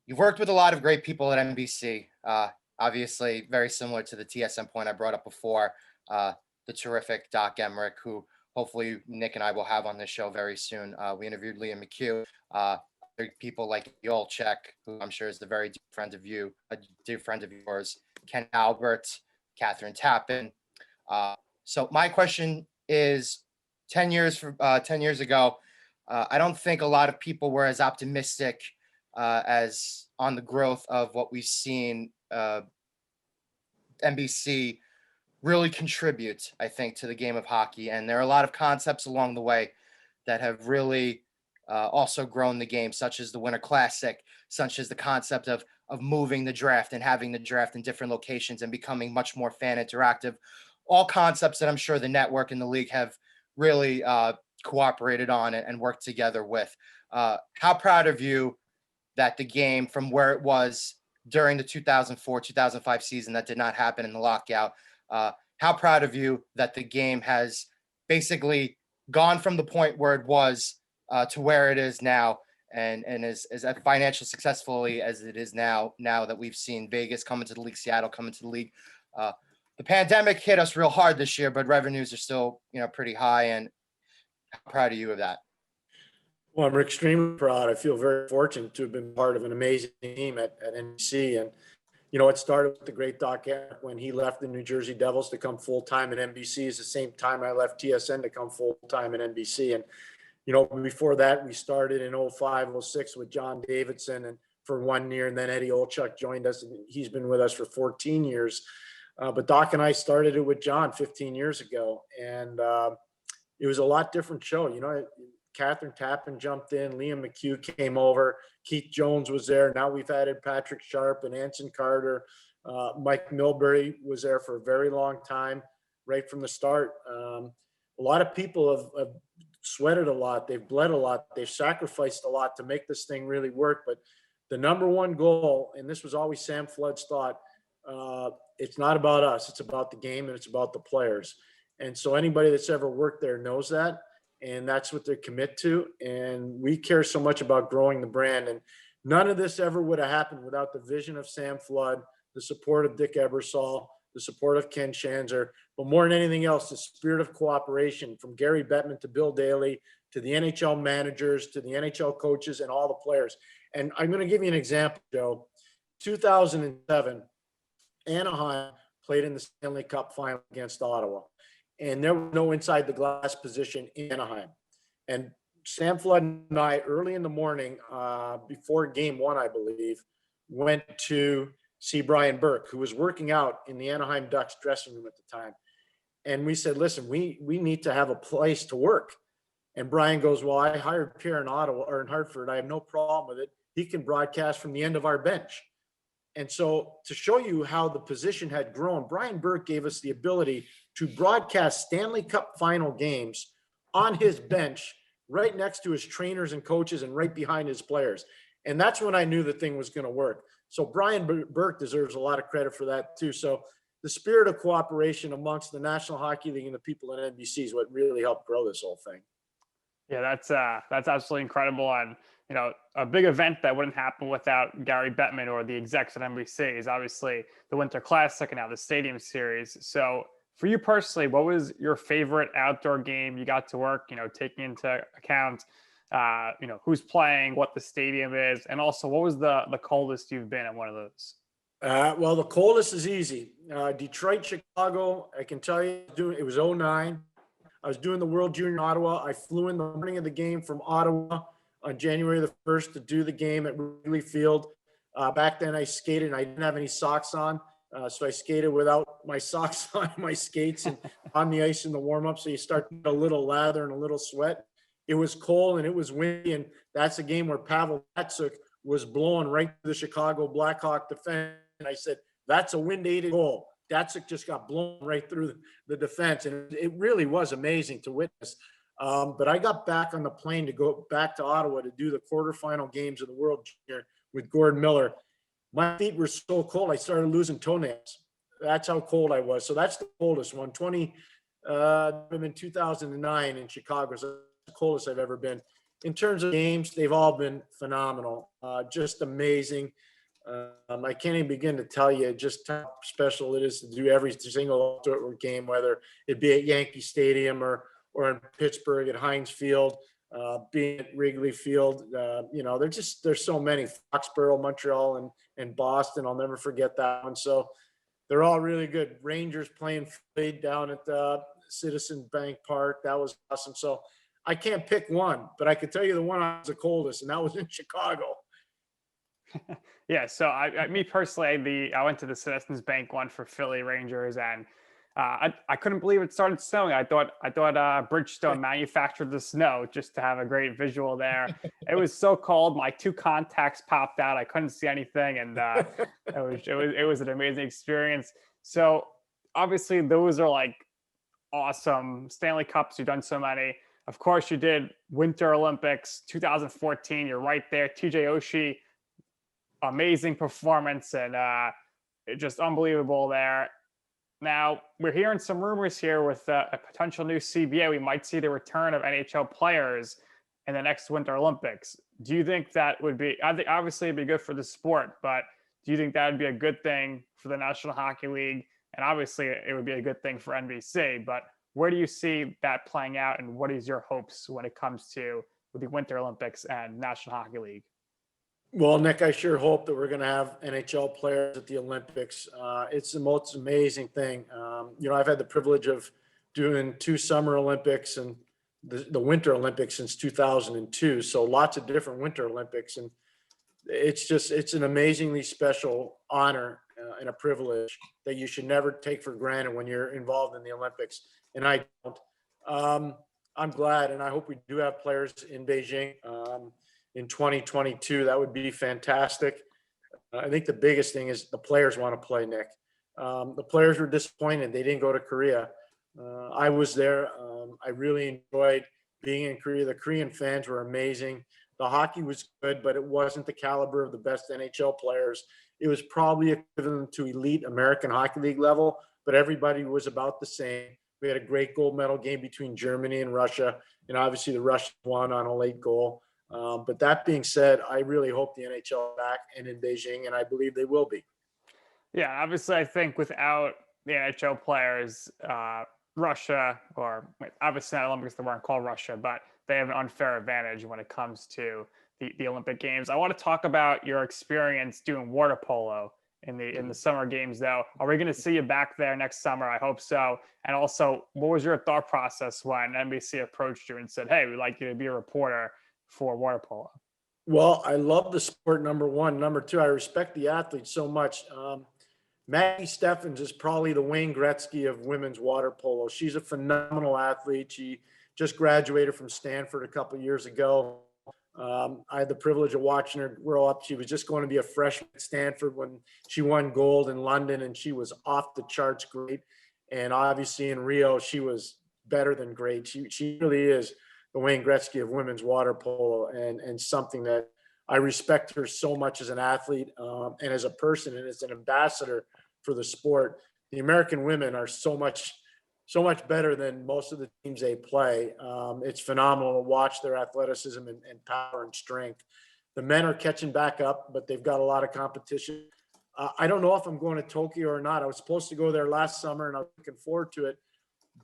you've worked with a lot of great people at NBC. Obviously, very similar to the TSN point I brought up before, the terrific Doc Emmerich, who hopefully Nick and I will have on this show very soon. We interviewed Liam McHugh. People like Yolchek, who I'm sure is a very dear friend of yours, Ken Albert, Catherine Tappan. So my question is, 10 years ago, I don't think a lot of people were as optimistic as on the growth of what we've seen NBC really contribute, I think, to the game of hockey. And there are a lot of concepts along the way that have really also grown the game, such as the Winter Classic, such as the concept of moving the draft and having the draft in different locations and becoming much more fan interactive. All concepts that I'm sure the network and the league have really cooperated on and worked together with. How proud of you that the game from where it was during the 2004-2005 season that did not happen in the lockout. How proud of you that the game has basically gone from the point where it was to where it is now, and is as financially successfully as it is now that we've seen Vegas come into the league, Seattle come into the league. The pandemic hit us real hard this year, but revenues are still, pretty high. And how proud of you of that? Well, I'm extremely proud. I feel very fortunate to have been part of an amazing team at NBC. And, it started with the great Doc Emrick when he left the New Jersey Devils to come full-time at NBC. It's the same time I left TSN to come full-time at NBC. And, before that, we started in 05, 06 with John Davidson and for 1 year. And then Eddie Olchuk joined us, and he's been with us for 14 years. But Doc and I started it with John 15 years ago. And it was a lot different show. Catherine Tappan jumped in, Liam McHugh came over, Keith Jones was there. Now we've added Patrick Sharp and Anson Carter. Mike Milbury was there for a very long time, right from the start. A lot of people have sweated a lot. They've bled a lot. They've sacrificed a lot to make this thing really work. But the number one goal, and this was always Sam Flood's thought, it's not about us. It's about the game, and it's about the players. And so anybody that's ever worked there knows that. And that's what they commit to. And we care so much about growing the brand. And none of this ever would have happened without the vision of Sam Flood, the support of Dick Ebersol, the support of Ken Shanzer, but more than anything else, the spirit of cooperation from Gary Bettman to Bill Daly, to the NHL managers, to the NHL coaches, and all the players. And I'm going to give you an example, Joe. 2007, Anaheim played in the Stanley Cup final against Ottawa. And there was no inside the glass position in Anaheim. And Sam Flood and I, early in the morning, before game one, I believe, went to see Brian Burke, who was working out in the Anaheim Ducks dressing room at the time. And we said, listen, we need to have a place to work. And Brian goes, well, I hired Pierre in Ottawa or in Hartford. I have no problem with it. He can broadcast from the end of our bench. And so to show you how the position had grown, Brian Burke gave us the ability to broadcast Stanley Cup final games on his bench, right next to his trainers and coaches and right behind his players. And that's when I knew the thing was going to work. So Brian Burke deserves a lot of credit for that too. So the spirit of cooperation amongst the National Hockey League and the people at NBC is what really helped grow this whole thing. Yeah, that's absolutely incredible. And, a big event that wouldn't happen without Gary Bettman or the execs at NBC is obviously the Winter Classic and now the Stadium Series. So for you personally, what was your favorite outdoor game you got to work, taking into account, who's playing, what the stadium is, and also what was the coldest you've been at one of those? Well, the coldest is easy. Detroit, Chicago, I can tell you, it was 09. I was doing the World Junior in Ottawa. I flew in the morning of the game from Ottawa on January the 1st to do the game at Wrigley Field. Back then I skated and I didn't have any socks on. So I skated without my socks on, my skates, and on the ice in the warm-up. So you start to get a little lather and a little sweat. It was cold and it was windy. And that's a game where Pavel Datsyuk was blowing right to the Chicago Blackhawk defense. And I said, that's a wind-aided goal. Datsyuk just got blown right through the defense. And it really was amazing to witness. But I got back on the plane to go back to Ottawa to do the quarterfinal games of the World Junior with Gord Miller. My feet were so cold, I started losing toenails. That's how cold I was. So that's the coldest one. In 2009 in Chicago. So that's the coldest I've ever been. In terms of games, they've all been phenomenal. Just amazing. I can't even begin to tell you just how special it is to do every single outdoor game, whether it be at Yankee Stadium or in Pittsburgh at Heinz Field, being at Wrigley Field. There's so many. Foxborough, Montreal, and Boston. I'll never forget that one. So they're all really good. Rangers playing down at Citizen Bank Park. That was awesome. So I can't pick one, but I could tell you the one I was the coldest, and that was in Chicago. Yeah. So me personally, I went to the Citizens Bank one for Philly Rangers, and I couldn't believe it started snowing. I thought Bridgestone manufactured the snow just to have a great visual there. It was so cold. My 2 contacts popped out. I couldn't see anything. And it was an amazing experience. So obviously those are like awesome Stanley Cups. You've done so many. Of course you did Winter Olympics, 2014. You're right there. TJ Oshie amazing performance and just unbelievable there. Now, we're hearing some rumors here with a potential new CBA. We might see the return of NHL players in the next Winter Olympics. Do you think that would be, I think obviously it'd be good for the sport, but do you think that would be a good thing for the National Hockey League? And obviously it would be a good thing for NBC, but where do you see that playing out, and what is your hopes when it comes to the Winter Olympics and National Hockey League? Well, Nick, I sure hope that we're going to have NHL players at the Olympics. It's the most amazing thing. I've had the privilege of doing 2 Summer Olympics and the Winter Olympics since 2002. So lots of different Winter Olympics. And it's an amazingly special honor and a privilege that you should never take for granted when you're involved in the Olympics. And I don't. I'm glad, and I hope we do have players in Beijing in 2022. That would be fantastic. I think the biggest thing is the players want to play, Nick. The players were disappointed they didn't go to Korea. I was there. I really enjoyed being in Korea. The Korean fans were amazing. The hockey was good, but it wasn't the caliber of the best NHL players. It was probably equivalent to elite American Hockey League level, but everybody was about the same. We had a great gold medal game between Germany and Russia, and obviously the Russians won on a late goal. But that being said, I really hope the NHL back and in Beijing, and I believe they will be. Yeah, obviously I think without the NHL players, Russia, or obviously not Olympics, they weren't called Russia, but they have an unfair advantage when it comes to the Olympic Games. I want to talk about your experience doing water polo in the summer games, though. Are we going to see you back there next summer? I hope so. And also, what was your thought process when NBC approached you and said, "Hey, we'd like you to be a reporter for water polo"? Well, I love the sport, number one. Number two, I respect the athletes so much. Maggie Steffens is probably the Wayne Gretzky of women's water polo. She's a phenomenal athlete. She just graduated from Stanford a couple of years ago. I had the privilege of watching her grow up. She was just going to be a freshman at Stanford when she won gold in London, and she was off the charts great. And obviously in Rio, she was better than great. She really is the Wayne Gretzky of women's water polo, and something that I respect her so much as an athlete and as a person and as an ambassador for the sport. The American women are so much better than most of the teams they play. It's phenomenal to watch their athleticism and power and strength. The men are catching back up, but they've got a lot of competition. I don't know if I'm going to Tokyo or not. I was supposed to go there last summer, and I was looking forward to it.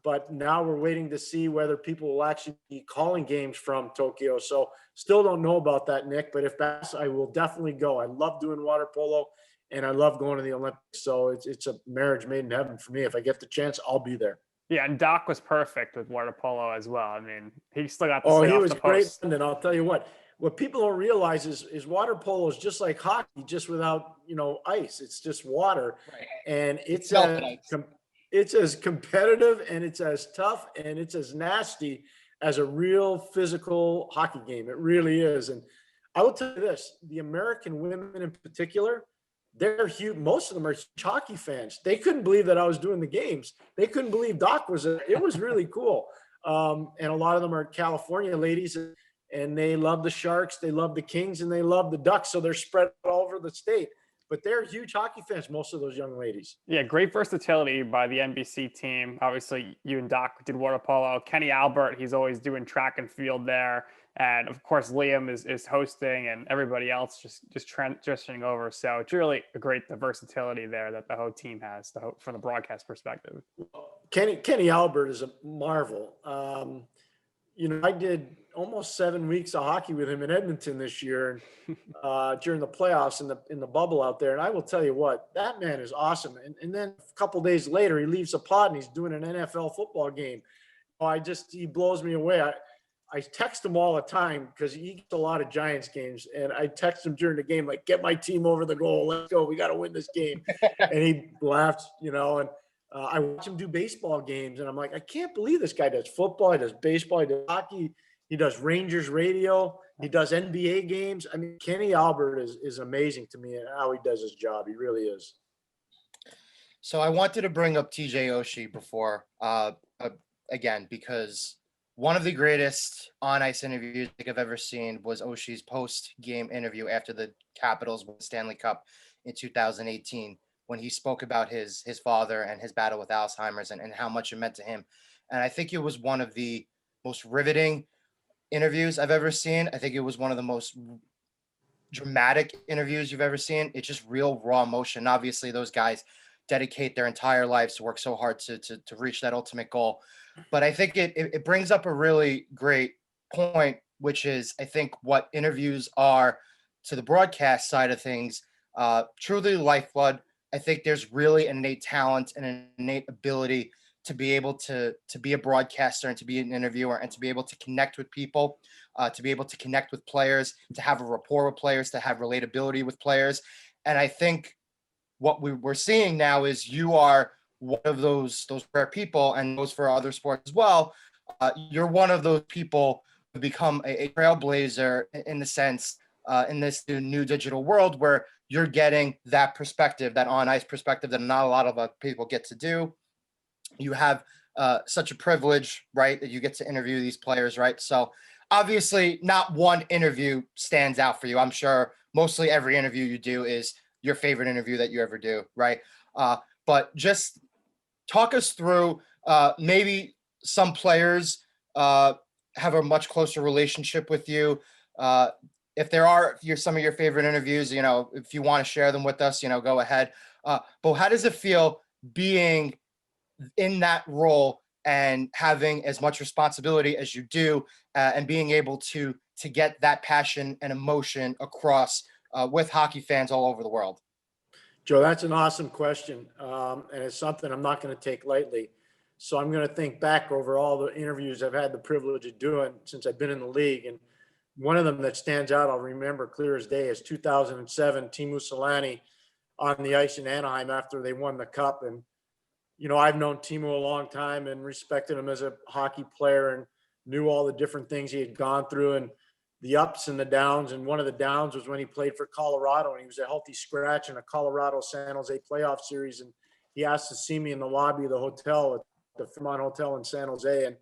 But now we're waiting to see whether people will actually be calling games from Tokyo. So still don't know about that, Nick. But if that's, I will definitely go. I love doing water polo, and I love going to the Olympics. So it's a marriage made in heaven for me. If I get the chance, I'll be there. Yeah, and Doc was perfect with water polo as well. I mean, he still got the Oh, stay he off was the great. post. And then I'll tell you what people don't realize is water polo is just like hockey, just without, ice. It's just water. Right. And it's as competitive, and it's as tough, and it's as nasty as a real physical hockey game. It really is. And I will tell you this, the American women in particular, they're huge. Most of them are huge hockey fans. They couldn't believe that I was doing the games. They couldn't believe Doc was there. It was really cool. And a lot of them are California ladies, and they love the Sharks, they love the Kings, and they love the Ducks. So they're spread all over the state. But they're huge hockey fans, most of those young ladies. Yeah, great versatility by the NBC team. Obviously, you and Doc did water polo. Kenny Albert, he's always doing track and field there. And of course, Liam is hosting, and everybody else just transitioning over. So it's really the versatility there that the whole team has from the broadcast perspective. Kenny Albert is a marvel. I did almost 7 weeks of hockey with him in Edmonton this year during the playoffs in the bubble out there. And I will tell you what, that man is awesome. And then a couple days later, he leaves the pod and he's doing an NFL football game. He blows me away. I text him all the time because he gets a lot of Giants games. And I text him during the game, like, get my team over the goal. Let's go. We got to win this game. And he laughs, and I watch him do baseball games, and I'm like, I can't believe this guy does football, he does baseball, he does hockey, he does Rangers radio, he does NBA games. I mean, Kenny Albert is amazing to me and how he does his job. He really is. So I wanted to bring up TJ Oshie before, again, because one of the greatest on-ice interviews I think I've ever seen was Oshie's post-game interview after the Capitals won the Stanley Cup in 2018, when he spoke about his father and his battle with Alzheimer's and how much it meant to him. And I think it was one of the most riveting interviews I've ever seen. I think it was one of the most dramatic interviews you've ever seen. It's just real raw emotion. Obviously, those guys dedicate their entire lives to work so hard to reach that ultimate goal. But I think it brings up a really great point, which is I think what interviews are to the broadcast side of things, truly lifeblood. I think there's really an innate talent and an innate ability to be able to be a broadcaster and to be an interviewer and to be able to connect with people, to be able to connect with players, to have a rapport with players, to have relatability with players. And I think what we're seeing now is you are one of those rare people, and those for other sports as well. You're one of those people who become a trailblazer in the sense, in this new digital world where you're getting that perspective, that on-ice perspective that not a lot of people get to do. You have such a privilege, right, that you get to interview these players, right? So obviously not one interview stands out for you. I'm sure mostly every interview you do is your favorite interview that you ever do, right? But just talk us through maybe some players have a much closer relationship with you. If there are some of your favorite interviews, if you want to share them with us, go ahead. But how does it feel being in that role and having as much responsibility as you do, and being able to get that passion and emotion across with hockey fans all over the world? Joe, that's an awesome question. And it's something I'm not going to take lightly. So I'm going to think back over all the interviews I've had the privilege of doing since I've been in the league. And one of them that stands out, I'll remember clear as day, is 2007, Teemu Selanne on the ice in Anaheim after they won the cup. And, I've known Teemu a long time and respected him as a hockey player and knew all the different things he had gone through and the ups and the downs. And one of the downs was when he played for Colorado and he was a healthy scratch in a Colorado San Jose playoff series. And he asked to see me in the lobby of the hotel at the Fairmont Hotel in San Jose. And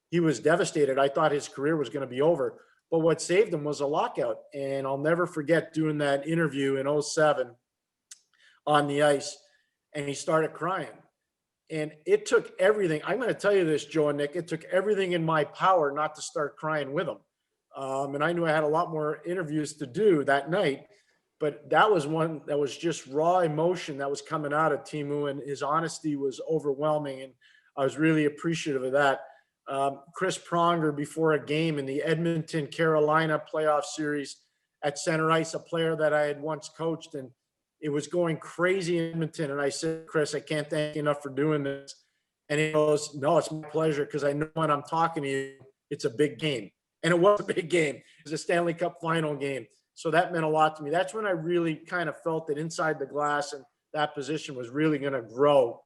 he was devastated. I thought his career was going to be over. But what saved him was a lockout. And I'll never forget doing that interview in 2007 on the ice. And he started crying. And it took everything. I'm going to tell you this, Joe and Nick. It took everything in my power not to start crying with him. And I knew I had a lot more interviews to do that night. But that was one that was just raw emotion that was coming out of Teemu. And his honesty was overwhelming. And I was really appreciative of that. Chris Pronger, before a game in the Edmonton, Carolina playoff series at center ice, a player that I had once coached, and it was going crazy in Edmonton. And I said, Chris, I can't thank you enough for doing this. And he goes, no, it's my pleasure, because I know when I'm talking to you, it's a big game. And it was a big game. It was a Stanley Cup final game. So that meant a lot to me. That's when I really kind of felt that inside the glass and that position was really going to grow,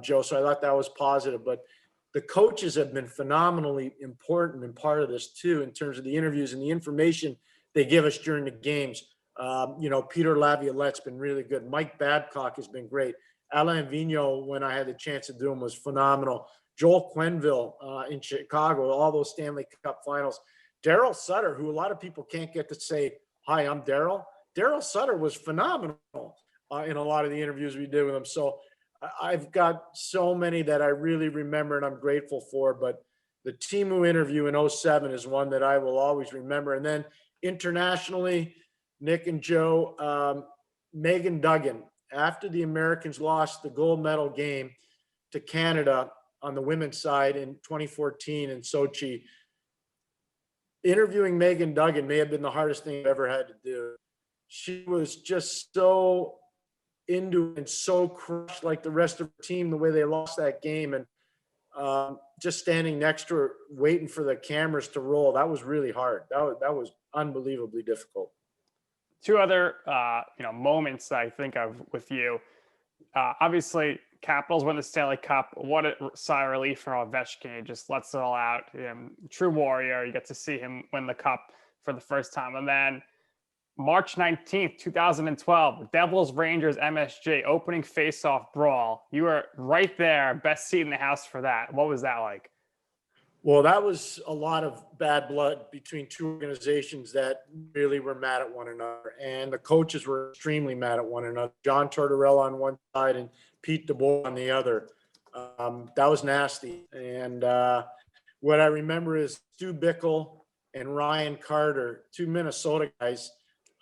Joe. So I thought that was positive. But the coaches have been phenomenally important and part of this too, in terms of the interviews and the information they give us during the games. Peter Laviolette's been really good. Mike Babcock has been great. Alain Vigneault, when I had the chance to do him, was phenomenal. Joel Quenneville in Chicago, all those Stanley Cup finals. Daryl Sutter, who a lot of people can't get to say, hi, I'm Daryl. Daryl Sutter was phenomenal in a lot of the interviews we did with him. So I've got so many that I really remember and I'm grateful for. But the Teemu interview in 2007 is one that I will always remember. And then internationally, Nick and Joe, Megan Duggan, after the Americans lost the gold medal game to Canada on the women's side in 2014 in Sochi, interviewing Megan Duggan may have been the hardest thing I've ever had to do. She was just so into it and so crushed like the rest of the team, the way they lost that game. And just standing next to her, waiting for the cameras to roll, that was really hard. That was unbelievably difficult. Two other, moments that I think of with you. Obviously, Capitals win the Stanley Cup. What a sigh of relief for Ovechkin. He just lets it all out. True warrior. You get to see him win the cup for the first time. And then March 19th, 2012, Devils Rangers MSG opening face-off brawl. You were right there, best seat in the house for that. What was that like? Well, that was a lot of bad blood between two organizations that really were mad at one another. And the coaches were extremely mad at one another. John Tortorella on one side and Pete DeBoer on the other. That was nasty. And what I remember is Stu Bickle and Ryan Carter, two Minnesota guys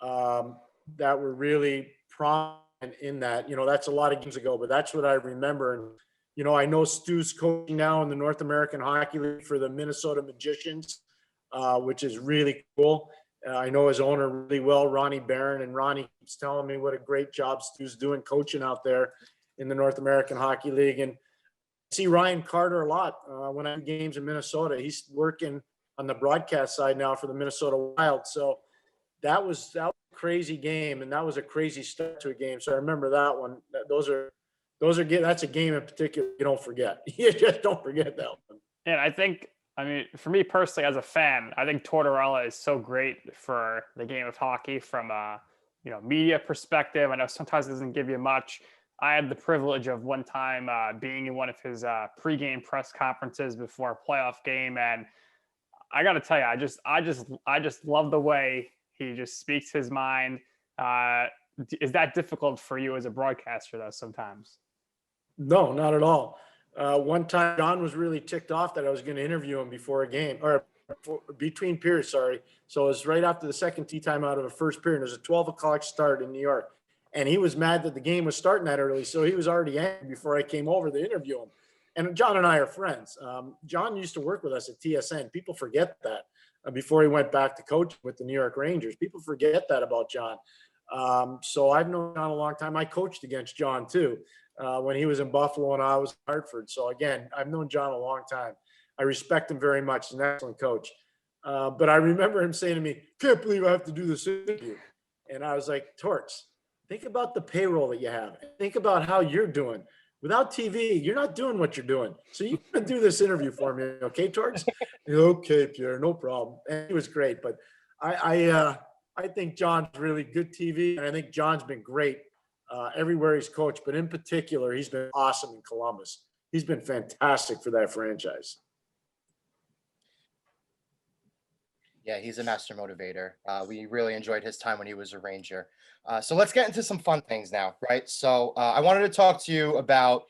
that were really prominent in that. That's a lot of games ago, but that's what I remember. And I know Stu's coaching now in the North American Hockey League for the Minnesota Magicians, which is really cool. I know his owner really well, Ronnie Barron, and Ronnie keeps telling me what a great job Stu's doing coaching out there in the North American Hockey League. And I see Ryan Carter a lot when I do games in Minnesota. He's working on the broadcast side now for the Minnesota Wild. So that was a crazy game, and that was a crazy start to a game. So I remember that one. That's a game in particular you don't forget. You just don't forget that one. And I mean, for me personally, as a fan, I think Tortorella is so great for the game of hockey from a media perspective. I know sometimes it doesn't give you much. I had the privilege of one time being in one of his pregame press conferences before a playoff game, and I got to tell you, I just love the way he just speaks his mind. Is that difficult for you as a broadcaster, though? Sometimes. No, not at all. One time, John was really ticked off that I was going to interview him before a game, or between periods, sorry. So it was right after the second tea time out of the first period. It was a 12 o'clock start in New York. And he was mad that the game was starting that early, so he was already angry before I came over to interview him. And John and I are friends. John used to work with us at TSN. People forget that before he went back to coach with the New York Rangers. People forget that about John. So I've known John a long time. I coached against John, too. When he was in Buffalo and I was in Hartford. So again, I've known John a long time. I respect him very much. He's an excellent coach. But I remember him saying to me, "Can't believe I have to do this interview." And I was like, "Torts, think about the payroll that you have. Think about how you're doing. Without TV, you're not doing what you're doing. So you can do this interview for me, okay, Torts?" "Okay, Pierre, no problem." And he was great. But I think John's really good TV, and I think John's been great everywhere he's coached, but in particular, he's been awesome in Columbus. He's been fantastic for that franchise. Yeah, he's a master motivator. We really enjoyed his time when he was a Ranger. So let's get into some fun things now, right? So I wanted to talk to you about,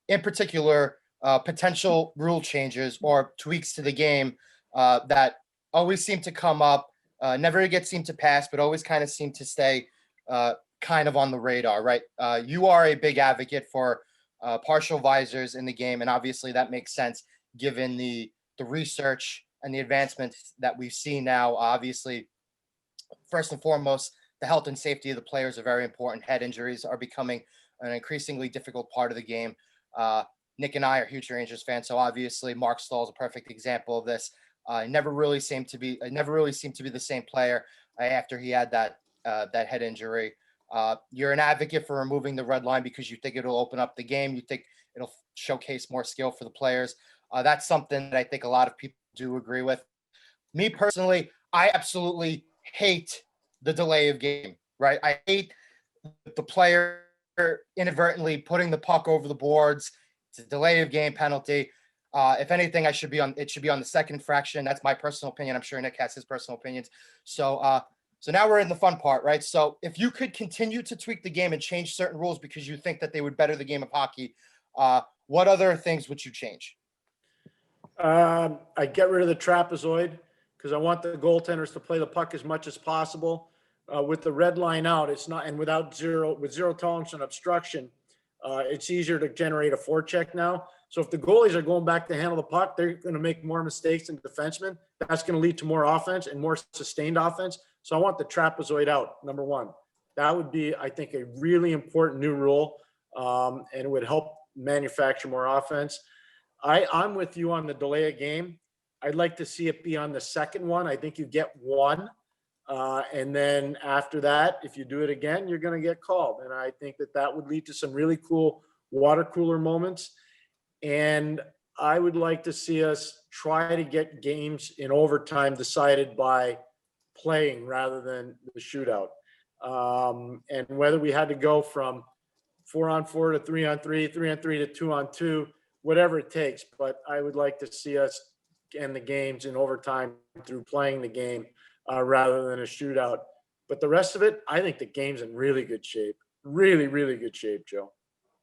in particular, potential rule changes or tweaks to the game that always seem to come up, never seem to pass, but always kind of seem to stay kind of on the radar, right? You are a big advocate for partial visors in the game, and obviously that makes sense given the research and the advancements that we've seen now. Obviously, first and foremost, the health and safety of the players are very important. Head injuries are becoming an increasingly difficult part of the game. Nick and I are huge Rangers fans, so obviously Mark Stahl is a perfect example of this. Never really seemed to be the same player after he had that head injury. You're an advocate for removing the red line because you think it'll open up the game. You think it'll showcase more skill for the players. That's something that I think a lot of people do agree with. Me personally, I absolutely hate the delay of game, right? I hate the player inadvertently putting the puck over the boards. It's a delay of game penalty. If anything, it should be on the second fraction. That's my personal opinion. I'm sure Nick has his personal opinions. So now we're in the fun part, right? So if you could continue to tweak the game and change certain rules because you think that they would better the game of hockey, what other things would you change? I get rid of the trapezoid because I want the goaltenders to play the puck as much as possible. With the red line out, it's not, and with zero tolerance and obstruction, it's easier to generate a forecheck now. So if the goalies are going back to handle the puck, they're going to make more mistakes than defensemen. That's going to lead to more offense and more sustained offense. So I want the trapezoid out, number one. That would be, I think, a really important new rule, and it would help manufacture more offense. I'm with you on the delay of game. I'd like to see it be on the second one. I think you get one. And then after that, if you do it again, you're going to get called. And I think that would lead to some really cool water cooler moments. And I would like to see us try to get games in overtime decided by playing rather than the shootout. And whether we had to go from 4-on-4 to 3-on-3, 3-on-3 to 2-on-2, whatever it takes. But I would like to see us end the games in overtime through playing the game rather than a shootout. But the rest of it, I think the game's in really good shape. Really, really good shape, Joe.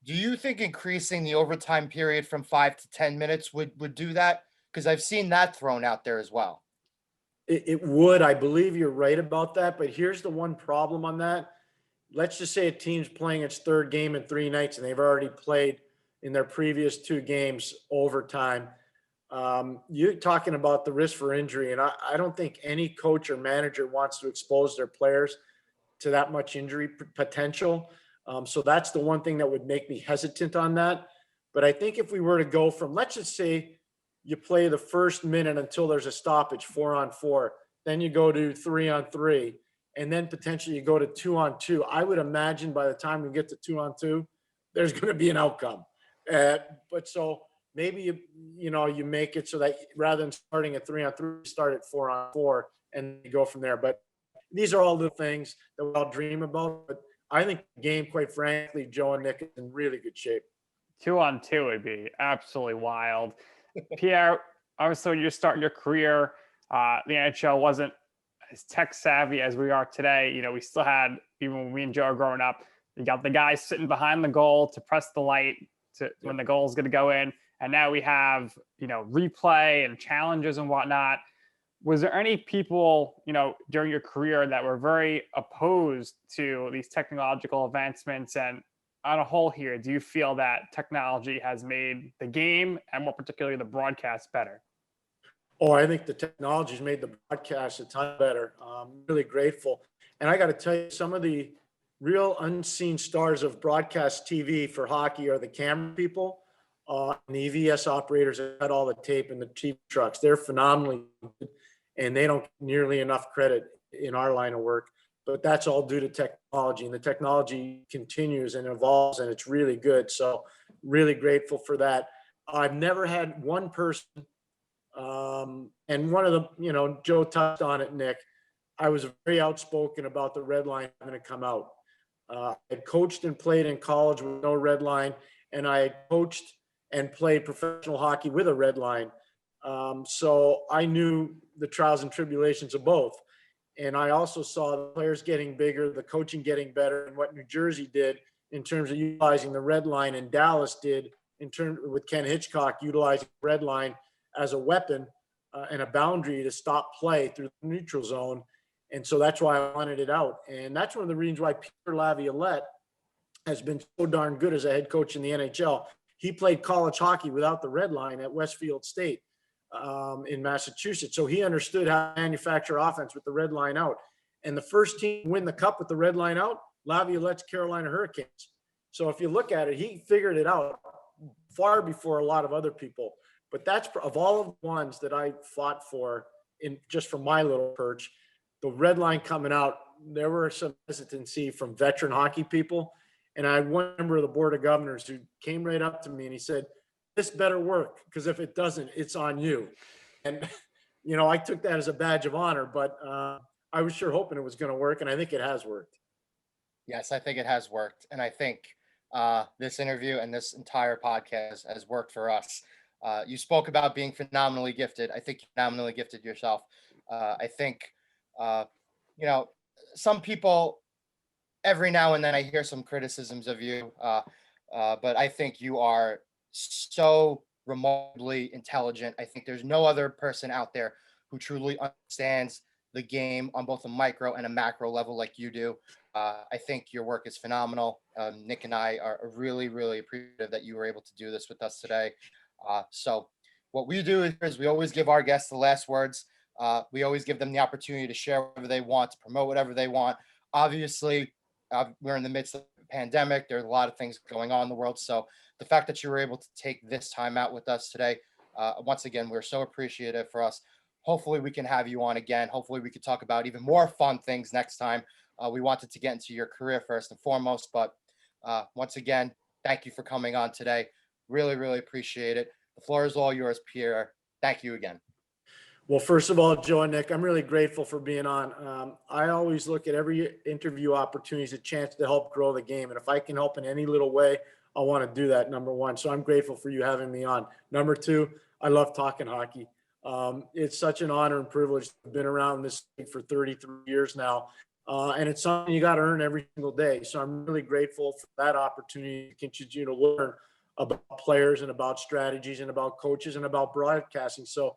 Do you think increasing the overtime period from 5 to 10 minutes would do that? Because I've seen that thrown out there as well. It would. I believe you're right about that. But here's the one problem on that. Let's just say a team's playing its third game in 3 nights and they've already played in their previous 2 games overtime. You're talking about the risk for injury. And I don't think any coach or manager wants to expose their players to that much injury potential. So that's the one thing that would make me hesitant on that. But I think if we were to go from, let's just say you play the first minute until there's a stoppage, 4-on-4, then you go to 3-on-3, and then potentially you go to 2-on-2. I would imagine by the time we get to 2-on-2, there's going to be an outcome. But so maybe you make it so that rather than starting at 3-on-3, start at 4-on-4 and you go from there. But these are all the things that we all dream about. But I think the game, quite frankly, Joe and Nick, is in really good shape. 2-on-2 would be absolutely wild. Pierre, obviously, when you start your career, the NHL wasn't as tech savvy as we are today. We still had, even when we and Joe are growing up, you got the guy sitting behind the goal to press the light when the goal is going to go in. And now we have, replay and challenges and whatnot. Was there any people, during your career that were very opposed to these technological advancements? And on a whole here, do you feel that technology has made the game and more particularly the broadcast better? Oh, I think the technology's made the broadcast a ton better. I'm really grateful. And I got to tell you, some of the real unseen stars of broadcast TV for hockey are the camera people and the EVS operators that got all the tape and the TV trucks. They're phenomenally good, and they don't get nearly enough credit in our line of work. But that's all due to technology, and the technology continues and evolves, and it's really good. So really grateful for that. I've never had one person, and one of the, Joe touched on it, Nick, I was very outspoken about the red line having to come out. I had coached and played in college with no red line, and I had coached and played professional hockey with a red line. So I knew the trials and tribulations of both. And I also saw the players getting bigger, the coaching getting better, and what New Jersey did in terms of utilizing the red line, and Dallas did in terms with Ken Hitchcock utilizing the red line as a weapon and a boundary to stop play through the neutral zone. And so that's why I wanted it out. And that's one of the reasons why Peter Laviolette has been so darn good as a head coach in the NHL. He played college hockey without the red line at Westfield State in Massachusetts. So he understood how to manufacture offense with the red line out. And the first team to win the cup with the red line out, Laviolette's Carolina Hurricanes. So if you look at it, he figured it out far before a lot of other people. But that's, of all of the ones that I fought for, in just from my little perch, the red line coming out, there were some hesitancy from veteran hockey people. And I had one member of the board of governors who came right up to me and he said, "This better work, because if it doesn't, it's on you." And, I took that as a badge of honor, but I was sure hoping it was going to work. And I think it has worked. Yes, I think it has worked. And I think this interview and this entire podcast has worked for us. You spoke about being phenomenally gifted. I think you're phenomenally gifted yourself. I think, some people, every now and then I hear some criticisms of you, but I think you are so remarkably intelligent. I think there's no other person out there who truly understands the game on both a micro and a macro level like you do. I think your work is phenomenal. Nick and I are really, really appreciative that you were able to do this with us today. So what we do is we always give our guests the last words. We always give them the opportunity to share whatever they want, to promote whatever they want. Obviously, we're in the midst of a pandemic. There's a lot of things going on in the world. So the fact that you were able to take this time out with us today, once again, we're so appreciative for us. Hopefully we can have you on again. Hopefully we could talk about even more fun things next time. We wanted to get into your career first and foremost, but once again, thank you for coming on today. Really, really appreciate it. The floor is all yours, Pierre. Thank you again. Well, first of all, Joe and Nick, I'm really grateful for being on. I always look at every interview opportunity as a chance to help grow the game. And if I can help in any little way, I want to do that, number one. So I'm grateful for you having me on. Number two, I love talking hockey. It's such an honor and privilege to have been around this league for 33 years now. And it's something you got to earn every single day. So I'm really grateful for that opportunity to continue to learn about players and about strategies and about coaches and about broadcasting. So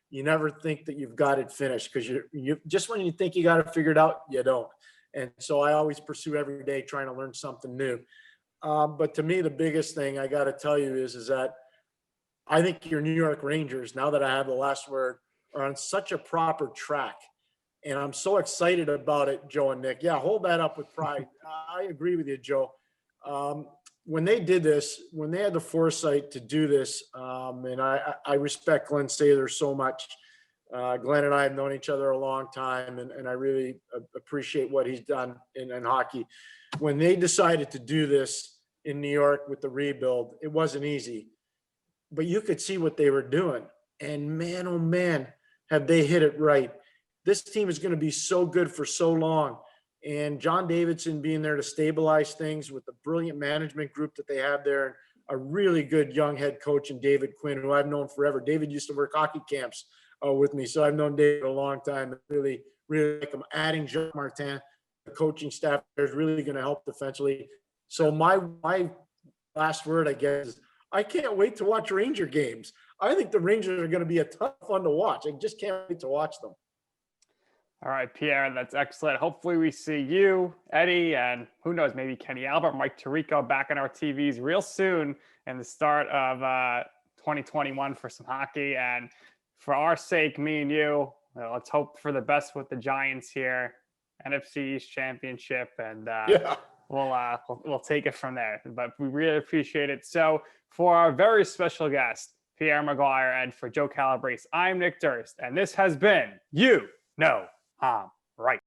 you never think that you've got it finished, because you just when you think you got it figured out, you don't. And so I always pursue every day trying to learn something new. But to me, the biggest thing I got to tell you is that I think your New York Rangers, now that I have the last word, are on such a proper track. And I'm so excited about it, Joe and Nick. Yeah, hold that up with pride. I agree with you, Joe. When they did this, when they had the foresight to do this, and I respect Glenn Sather so much. Glenn and I have known each other a long time, and I really appreciate what he's done in hockey. When they decided to do this in New York with the rebuild, it wasn't easy, but you could see what they were doing. And man, oh man, have they hit it right. This team is going to be so good for so long. And John Davidson being there to stabilize things with the brilliant management group that they have there, and a really good young head coach in David Quinn, who I've known forever. David used to work hockey camps with me, so I've known David a long time. Really, really like him. Adding Jean Martin, the coaching staff there, is really going to help defensively. So my last word, I guess, is I can't wait to watch Ranger games. I think the Rangers are going to be a ton of fun to watch. I just can't wait to watch them. All right, Pierre, that's excellent. Hopefully we see you, Eddie, and who knows, maybe Kenny Albert, Mike Tirico back on our TVs real soon in the start of 2021 for some hockey. And for our sake, me and you, let's hope for the best with the Giants here, NFC East Championship, and we'll take it from there. But we really appreciate it. So for our very special guest, Pierre McGuire, and for Joe Calabrese, I'm Nick Durst, and this has been You Know I'm Right.